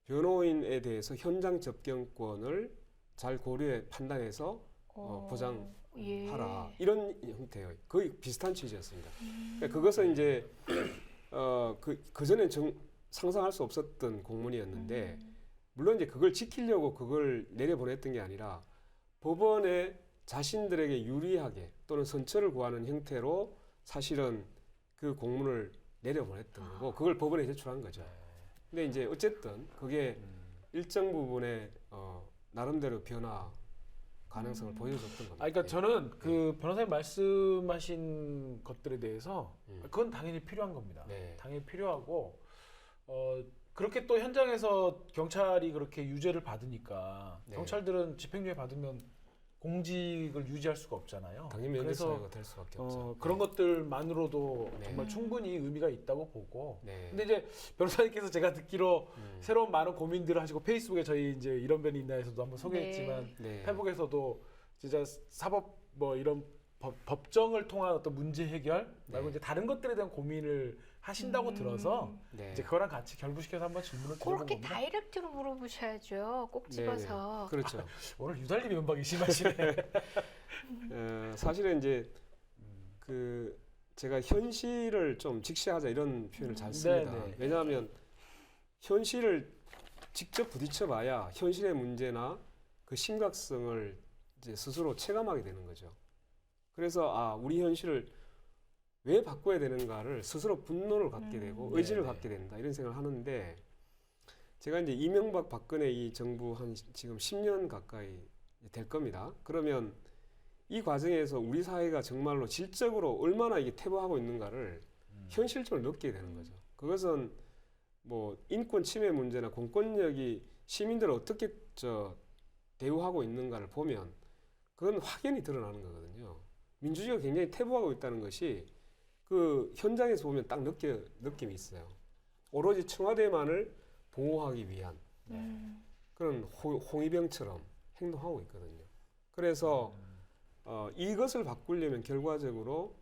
변호인에 대해서 현장 접견권을 잘 고려해 판단해서 보장하라. 예. 이런 형태예요. 거의 비슷한 취지였습니다. 그러니까 그것은 이제 그전에 상상할 수 없었던 공문이었는데 물론 이제 그걸 지키려고 그걸 내려보냈던 게 아니라 법원에 자신들에게 유리하게 또는 선처를 구하는 형태로 사실은 그 공문을 내려보냈던 거고 그걸 법원에 제출한 거죠. 근데 이제 어쨌든 그게 일정 부분의 나름대로 변화 가능성을 보여줬던 겁니다. 그러니까 예. 저는 그 변호사님 말씀하신 것들에 대해서 그건 당연히 필요한 겁니다. 네. 당연히 필요하고 그렇게 또 현장에서 경찰이 그렇게 유죄를 받으니까 네. 경찰들은 집행유예 받으면 공직을 유지할 수가 없잖아요. 당연히 그래서 면제사유가 될 수밖에 없죠. 그런 것들만으로도 네. 정말 충분히 의미가 있다고 보고. 네. 근데 이제 변호사님께서 제가 듣기로 새로운 많은 고민들을 하시고 페이스북에 저희 이제 이런 변이 있나에서도 한번 소개했지만 네. 페북에서도 진짜 사법 뭐 이런 법정을 통한 어떤 문제 해결 말고 네. 이제 다른 것들에 대한 고민을 하신다고 들어서 네. 이제 그거랑 같이 결부시켜서 한번 질문을 드려본 그렇게 겁니다. 다이렉트로 물어보셔야죠. 꼭 네, 집어서. 네. 그렇죠. 오늘 유달리 면박이 심하시네. 사실은 이제 제가 현실을 좀 직시하자 이런 표현을 잘 씁니다. 네, 네. 왜냐하면 현실을 직접 부딪혀봐야 현실의 문제나 그 심각성을 이제 스스로 체감하게 되는 거죠. 그래서 우리 현실을 왜 바꿔야 되는가를 스스로 분노를 갖게 되고 의지를 네, 네. 갖게 된다 이런 생각을 하는데 제가 이제 이명박 박근혜 이 정부 한 지금 10년 가까이 될 겁니다. 그러면 이 과정에서 우리 사회가 정말로 질적으로 얼마나 이게 퇴보하고 있는가를 현실적으로 느끼게 되는 거죠. 그것은 뭐 인권 침해 문제나 공권력이 시민들을 어떻게 대우하고 있는가를 보면 그건 확연히 드러나는 거거든요. 민주주의가 굉장히 퇴보하고 있다는 것이 그 현장에서 보면 딱 느낌이 있어요. 오로지 청와대만을 보호하기 위한 그런 홍위병처럼 행동하고 있거든요. 그래서 이것을 바꾸려면 결과적으로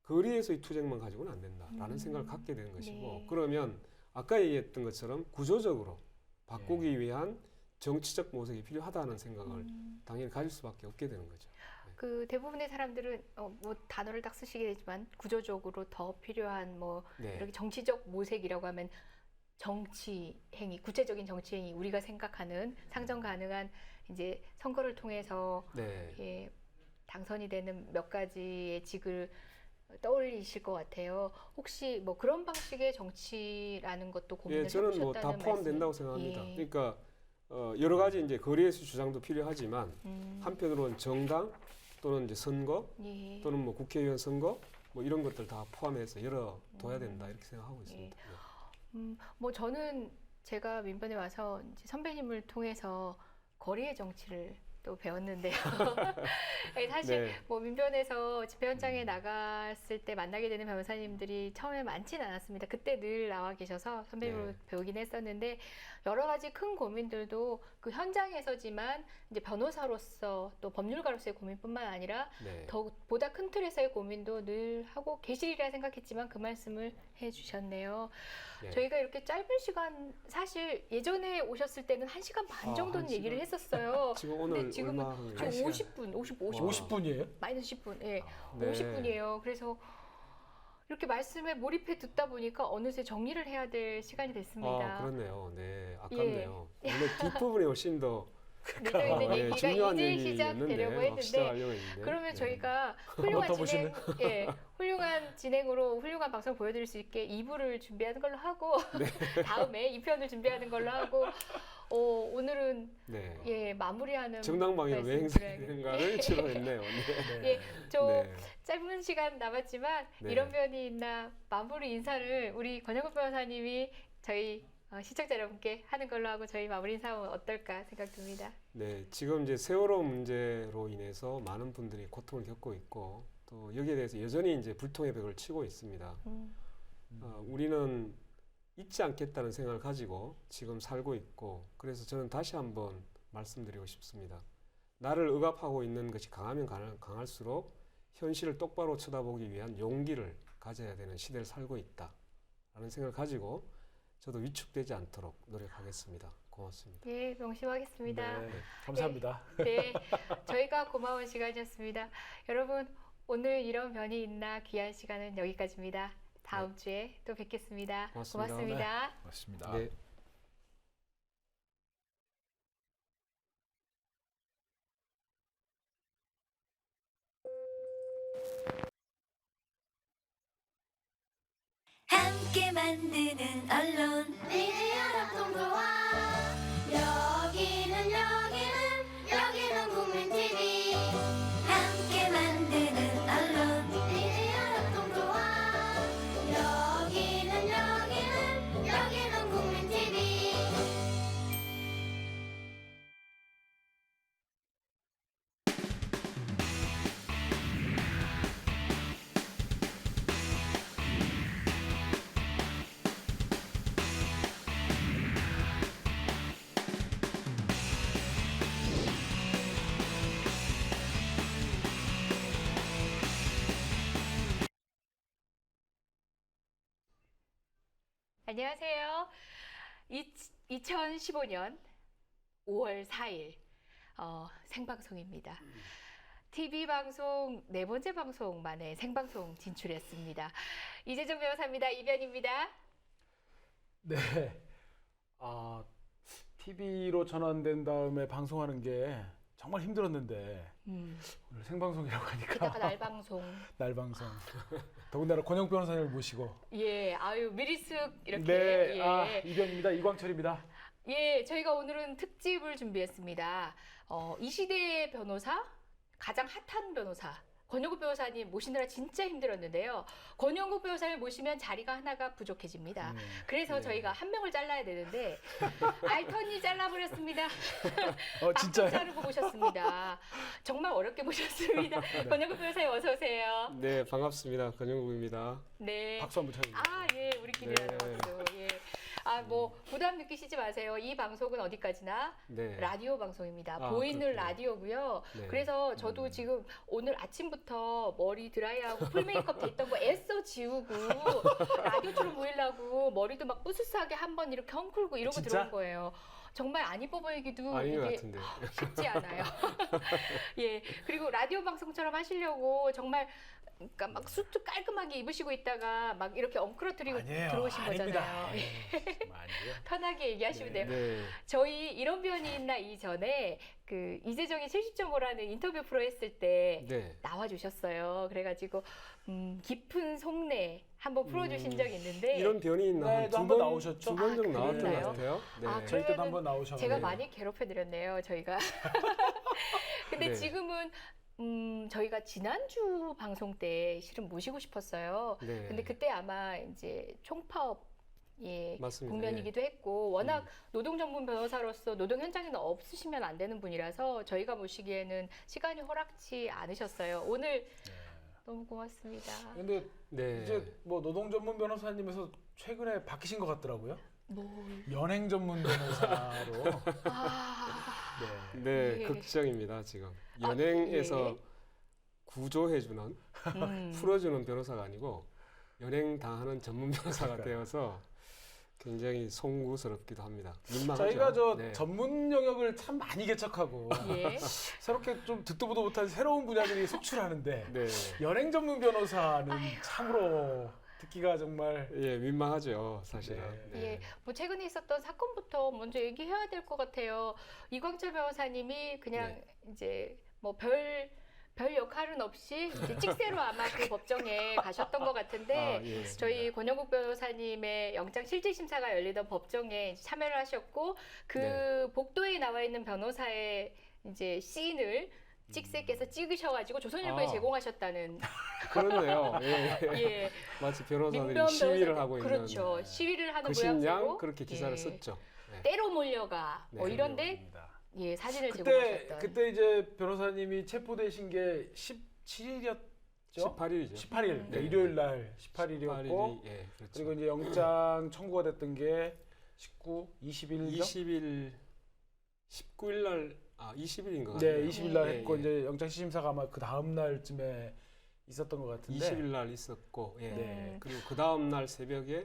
거리에서의 투쟁만 가지고는 안 된다라는 생각을 갖게 되는 것이고 네. 그러면 아까 얘기했던 것처럼 구조적으로 바꾸기 위한 정치적 모색이 필요하다는 생각을 당연히 가질 수밖에 없게 되는 거죠. 그 대부분의 사람들은 뭐 단어를 딱 쓰시겠지만 구조적으로 더 필요한 뭐 네. 이렇게 정치적 모색이라고 하면 정치 행위, 구체적인 정치 행위, 우리가 생각하는 상정 가능한 이제 선거를 통해서 네. 예, 당선이 되는 몇 가지의 직을 떠올리실 것 같아요. 혹시 뭐 그런 방식의 정치라는 것도 고민을 저는 뭐 해보셨다는 다 포함된다고 생각합니다. 예. 그러니까 여러 가지 이제 거리에서 주장도 필요하지만 한편으로는 정당 또는 이제 선거 예. 또는 뭐 국회의원 선거 뭐 이런 것들 다 포함해서 열어둬야 된다 이렇게 생각하고 있습니다. 뭐 저는 제가 민변에 와서 이제 선배님을 통해서 거리의 정치를 또 배웠는데요. 사실 네. 뭐 민변에서 집회 현장에 나갔을 때 만나게 되는 변호사님들이 처음에 많지는 않았습니다. 그때 늘 나와 계셔서 선배님으로 네. 배우긴 했었는데 여러 가지 큰 고민들도 그 현장에서지만 이제 변호사로서 또 법률가로서의 고민뿐만 아니라 네. 보다 큰 틀에서의 고민도 늘 하고 계시리라 생각했지만 그 말씀을 해주셨네요. 네. 저희가 이렇게 짧은 시간 사실 예전에 오셨을 때는 1시간 반 정도는 1시간? 얘기를 했었어요. 지금 오늘 지금은 얼마 하는 한 거예요? 50분, 50분. 50분이에요? 마이너스 10분. 예. 네. 50분이에요. 그래서 이렇게 말씀에 몰입해 듣다 보니까 어느새 정리를 해야 될 시간이 됐습니다. 그렇네요. 네, 아깝네요. 원래 뒷부분이 훨씬 더 늦어 있는 네, 얘기가 중요한 이제 얘기였는데 시작되려고 막 했는데 시작하려고 했는데. 그러면 네. 저희가 한번 더 훌륭한 진행으로 훌륭한 방송 보여드릴 수 있게 2부를 준비하는 걸로 하고 다음에 2편을 준비하는 걸로 하고 오늘은 네. 마무리하는 정당방위로 왜 말씀드려야겠- 행사인가를 주로 했네요. 네. 저 네. 짧은 시간 남았지만 네. 이런 면이 있나 마무리 인사를 우리 권영국 변호사님이 저희 시청자 여러분께 하는 걸로 하고 저희 마무리 인사하면 어떨까 생각됩니다. 네, 지금 이제 세월호 문제로 인해서 많은 분들이 고통을 겪고 있고 또 여기에 대해서 여전히 이제 불통의 벽을 치고 있습니다. 우리는 잊지 않겠다는 생각을 가지고 지금 살고 있고 그래서 저는 다시 한번 말씀드리고 싶습니다. 나를 억압하고 있는 것이 강하면 강할수록 현실을 똑바로 쳐다보기 위한 용기를 가져야 되는 시대를 살고 있다라는 생각을 가지고 저도 위축되지 않도록 노력하겠습니다. 고맙습니다. 예, 명심하겠습니다. 네, 감사합니다. 네, 저희가 고마운 시간이었습니다. 여러분, 오늘 이런 변이 있나 귀한 시간은 여기까지입니다. 다음 주에 또 뵙겠습니다. 고맙습니다. 고맙습니다. 맞습니다. 네. 함께 만드는 언론 미디어 협동조합 여기는 국민 TV 함께 만드는 언론 미디어 협동조합 여기는 국민 TV 안녕하세요. 2015년 5월 4일 생방송입니다. TV 방송 네 번째 방송 만에 생방송 진출했습니다. 이재정 변호사입니다. 이변입니다. 네. TV로 전환된 다음에 방송하는 게 정말 힘들었는데 오늘 생방송이라고 하니까 게다가 날방송. 날방송. 더군다나 권영 변호사님을 모시고. 예, 아유 미리쓱 이렇게. 네, 예. 이변입니다. 이광철입니다. 예, 저희가 오늘은 특집을 준비했습니다. 이 시대의 변호사, 가장 핫한 변호사, 권영국 변호사님 모시느라 진짜 힘들었는데요. 권영국 변호사를 모시면 자리가 하나가 부족해집니다. 그래서 네. 저희가 한 명을 잘라야 되는데 알턴이 잘라버렸습니다. 진짜요? 자르고 모셨습니다. 정말 어렵게 모셨습니다. 권영국 변호사님 어서 오세요. 네, 반갑습니다. 권영국입니다. 네. 박수 한번 쳐주세요. 예, 우리끼리 네. 하는 박수. 예. 부담 느끼시지 마세요. 이 방송은 어디까지나 네. 라디오 방송입니다. 아, 보이는 그렇군요. 라디오고요. 네. 그래서 저도 지금 오늘 아침부터 머리 드라이하고 풀 메이크업 됐던 거 애써 지우고 라디오처럼 보이려고 머리도 막 뿌듯하게 한번 이렇게 헝클고 이러고 진짜? 들어온 거예요. 정말 안 이뻐 보이기도 아닌 것 이게 같은데. 쉽지 않아요. 예. 그리고 라디오 방송처럼 하시려고 정말 그러니까 막 수트 깔끔하게 입으시고 있다가 막 이렇게 엉클어뜨리고 아니에요. 들어오신 아닙니다. 거잖아요. 아니에요. 편하게 얘기하시면 돼요. 네. 저희 이런 변이 있나 이전에 그 이재정이 70.5라는 인터뷰 프로 했을 때 네. 나와주셨어요. 그래가지고 깊은 속내 한번 풀어주신 적이 있는데 이런 변이 있나 네, 한 또 두 한번 번 나오셨죠? 두 번 정도 나왔던 것 그랬나요? 같아요. 네. 저희 때도 그러면은 한번 나오셨는데. 제가 많이 괴롭혀드렸네요. 저희가. 근데 네. 지금은 저희가 지난주 방송 때 실은 모시고 싶었어요. 네. 근데 그때 아마 이제 총파업 맞습니다. 국면이기도 했고 워낙 노동 전문 변호사로서 노동 현장에는 없으시면 안 되는 분이라서 저희가 모시기에는 시간이 허락치 않으셨어요. 오늘 너무 고맙습니다. 근데 네. 이제 뭐 노동 전문 변호사님에서 최근에 바뀌신 것 같더라고요. 뭐 연행 전문 변호사로. 네. 네, 예. 걱정입니다 지금. 연행에서 예. 구조해주는, 풀어주는 변호사가 아니고 연행 당하는 전문 변호사가 그러니까요. 되어서 굉장히 송구스럽기도 합니다. 민망하죠. 저희가 저 네. 전문 영역을 참 많이 개척하고 예. 새롭게 좀 듣도 보도 못한 새로운 분야들이 속출하는데 네. 연행 전문 변호사는 참으로 듣기가 정말 예, 민망하죠, 사실은. 네. 예, 뭐 최근에 있었던 사건부터 먼저 얘기해야 될 것 같아요. 이광철 변호사님이 그냥 네. 이제 뭐 별 역할은 없이 이제 찍새로 아마 그 법정에 가셨던 것 같은데 아, 예. 저희 권영국 변호사님의 영장 실질 심사가 열리던 법정에 이제 참여를 하셨고 그 네. 복도에 나와 있는 변호사의 이제 씬을 찍새께서 찍으셔가지고 조선일보에 아. 제공하셨다는 그렇네요. 예. 예, 마치 변호사들이 민변 시위를 변호사들. 하고 있는 그렇죠. 시위를 하는 그 신양 모양새로 그렇게 기사를 예. 썼죠. 네. 때로 몰려가 뭐 네. 이런데 예 사진을 그때 제공하셨던 그때 이제 변호사님이 체포되신 게 17일이었죠? 18일이죠. 18일 네. 일요일 날 18일이었고 18일이 예, 그렇죠. 그리고 이제 영장 청구가 됐던 게 19, 20일 20일 19일 날 20일인 것 네, 같아요. 20일 날 예, 했고 예. 이제 영장 시심사가 아마 그 다음 날쯤에 있었던 것 같은데 20일 날 있었고 예. 네. 그리고 그 다음 날 새벽에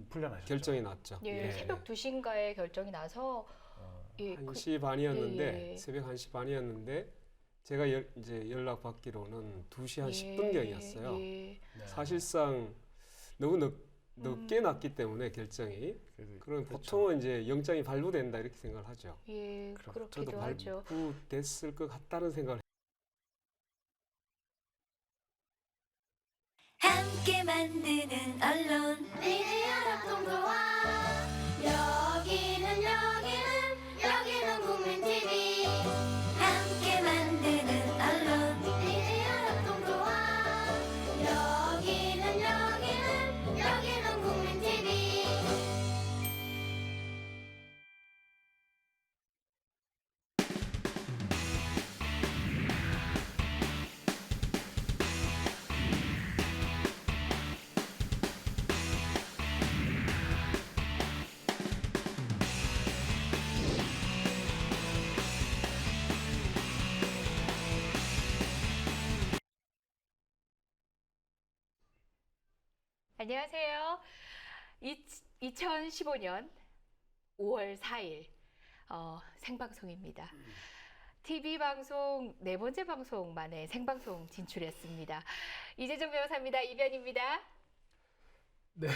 풀려나셨죠. 결정이 났죠. 예, 새벽 2시인가에 결정이 나서 예, 1시 반이었는데 예, 예. 새벽 1시 반이었는데 제가 이제 연락 받기로는 2시 한 예, 10분경이었어요. 예. 네. 사실상 너무 늦게 났기 때문에 결정이 그럼 그렇죠. 보통은 이제 영장이 발부된다 이렇게 생각을 하죠. 예, 그럼 저도 그렇기도 하죠. 발부됐을 것 같다는 생각을 함께 만드는 언론 미디어 협동조합 여기는 국민TV 함께 만드는 언론 미디어 협동조합 여기는 국민TV 안녕하세요. 2015년 5월 4일 생방송입니다. TV 방송 네 번째 방송 만에 생방송 진출했습니다. 이재정 변호사입니다. 이변입니다. 네.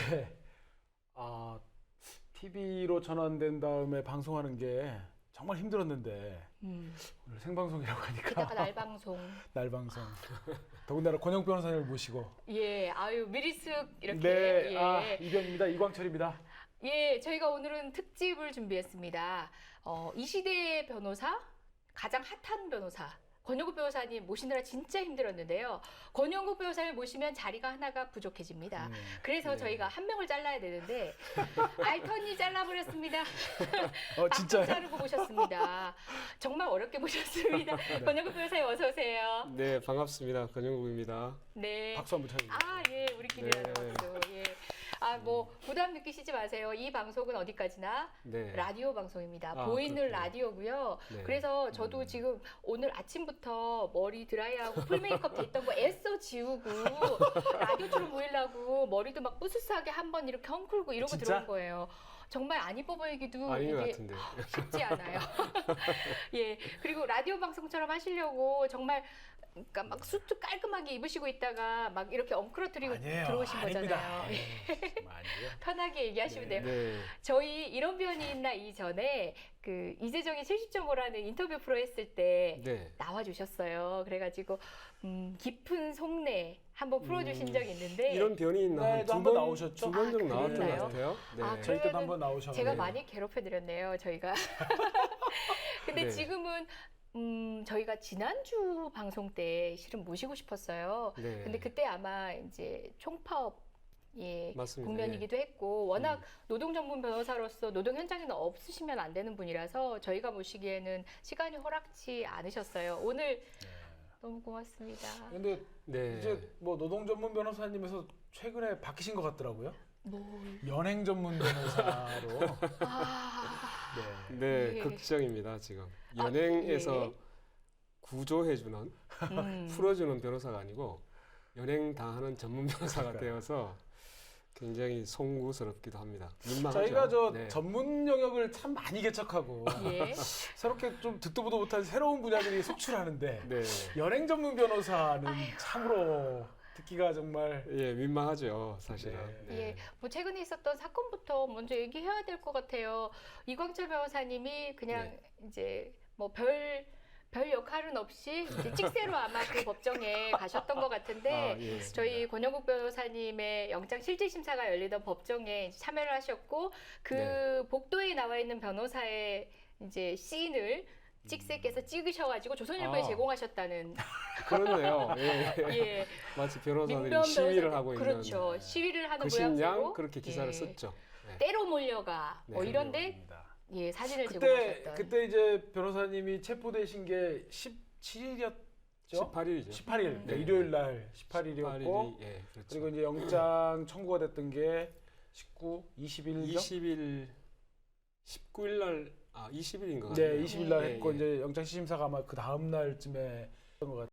TV로 전환된 다음에 방송하는 게 정말 힘들었는데 오늘 생방송이라고 하니까 게다가 날방송. 날방송. 더군다나 권영 변호사님을 모시고 예, 아유 미리 쓱 이렇게. 네, 예. 이변입니다. 이광철입니다. 예, 저희가 오늘은 특집을 준비했습니다. 이 시대의 변호사, 가장 핫한 변호사, 권영국 변호사님 모시느라 진짜 힘들었는데요. 권영국 변호사를 모시면 자리가 하나가 부족해집니다. 그래서 네. 저희가 한 명을 잘라야 되는데 알턴이 잘라버렸습니다. 진짜요? 딱 자르고 모셨습니다. 정말 어렵게 모셨습니다. 권영국 변호사님 어서 오세요. 네 반갑습니다. 권영국입니다. 네. 박수 한번 쳐주세요. 예, 우리끼리 네. 하는 박수. 예. 뭐 부담 느끼시지 마세요. 이 방송은 어디까지나 네. 라디오 방송입니다. 아, 보이는 그렇군요. 라디오고요. 네. 그래서 저도 지금 오늘 아침부터 머리 드라이하고 풀 메이크업 돼 있던 거 애써 지우고 라디오처럼 보이려고 머리도 막 뿌듯하게 한번 이렇게 헝클고 이러고 진짜? 들어온 거예요. 정말 안 이뻐 보이기도 아닌 것 이게 같은데. 쉽지 않아요. 예. 그리고 라디오 방송처럼 하시려고 정말 그러니까 막 수트 깔끔하게 입으시고 있다가 막 이렇게 엉클어뜨리고 아니에요. 들어오신 아닙니다. 거잖아요. 정말 아니에요. 편하게 얘기하시면 돼요. 네. 저희 이런 변이 있나 이전에 그 이재정이 70.5라는 인터뷰 프로 했을 때 네. 나와주셨어요. 그래가지고 깊은 속내 한번 풀어주신 적이 있는데 이런 변이 있나 네, 한 또 두 한번 번 나오셨죠? 두 번 정도 나왔던 것 그랬나요? 같아요. 네. 아, 저희 때도 그러면은 한번 나오셨는데 제가 많이 괴롭혀드렸네요. 저희가. 근데 네. 지금은 저희가 지난주 방송 때 실은 모시고 싶었어요. 네. 근데 그때 아마 이제 총파업 맞습니다. 국면이기도 했고 워낙 노동 전문 변호사로서 노동 현장에는 없으시면 안 되는 분이라서 저희가 모시기에는 시간이 허락치 않으셨어요. 오늘 너무 고맙습니다. 근데 네. 이제 뭐 노동 전문 변호사님에서 최근에 바뀌신 것 같더라고요. 뭘? 연행 전문 변호사로. 아, 네. 네, 예. 걱정입니다 지금 연행에서 예. 구조해주는 풀어주는 변호사가 아니고 연행 당하는 전문 변호사가 그러니까요. 되어서 굉장히 송구스럽기도 합니다. 민망하죠. 저희가 저 네. 전문 영역을 참 많이 개척하고 예. 새롭게 좀 듣도 보도 못한 새로운 분야들이 속출하는데 네. 연행 전문 변호사는 참으로 듣기가 정말 예, 민망하죠, 사실은. 네. 예, 뭐 최근에 있었던 사건부터 먼저 얘기해야 될 것 같아요. 이광철 변호사님이 그냥 네. 이제 뭐 별 역할은 없이 이제 찍새로 아마 그 법정에 가셨던 것 같은데 아, 예. 저희 권영국 변호사님의 영장 실질 심사가 열리던 법정에 이제 참여를 하셨고 그 네. 복도에 나와 있는 변호사의 이제 씬을 찍새께서 찍으셔가지고 조선일보에 아. 제공하셨다는 그렇네요. 예. 예, 예. 변호사들이 민변 시위를 변호사들, 하고 그렇죠. 있는 시위를 하는 그 신양 모양새로 그렇게 기사를 예. 썼죠. 네. 때로 몰려가 뭐 네. 이런데 예 사진을 그때 제공하셨던 그때 이제 변호사님이 체포되신 게 17일이었죠? 18일이죠. 18일 네. 일요일 날 18일이었고 18일이 예, 그렇죠. 그리고 이제 영장 청구가 됐던 게 19, 20일 20일 19일 날 20일인 것 네, 같아요. 20일 날 예, 했고 예. 이제 영장 시심사가 아마 그 다음 날쯤에 했던 것 같아요.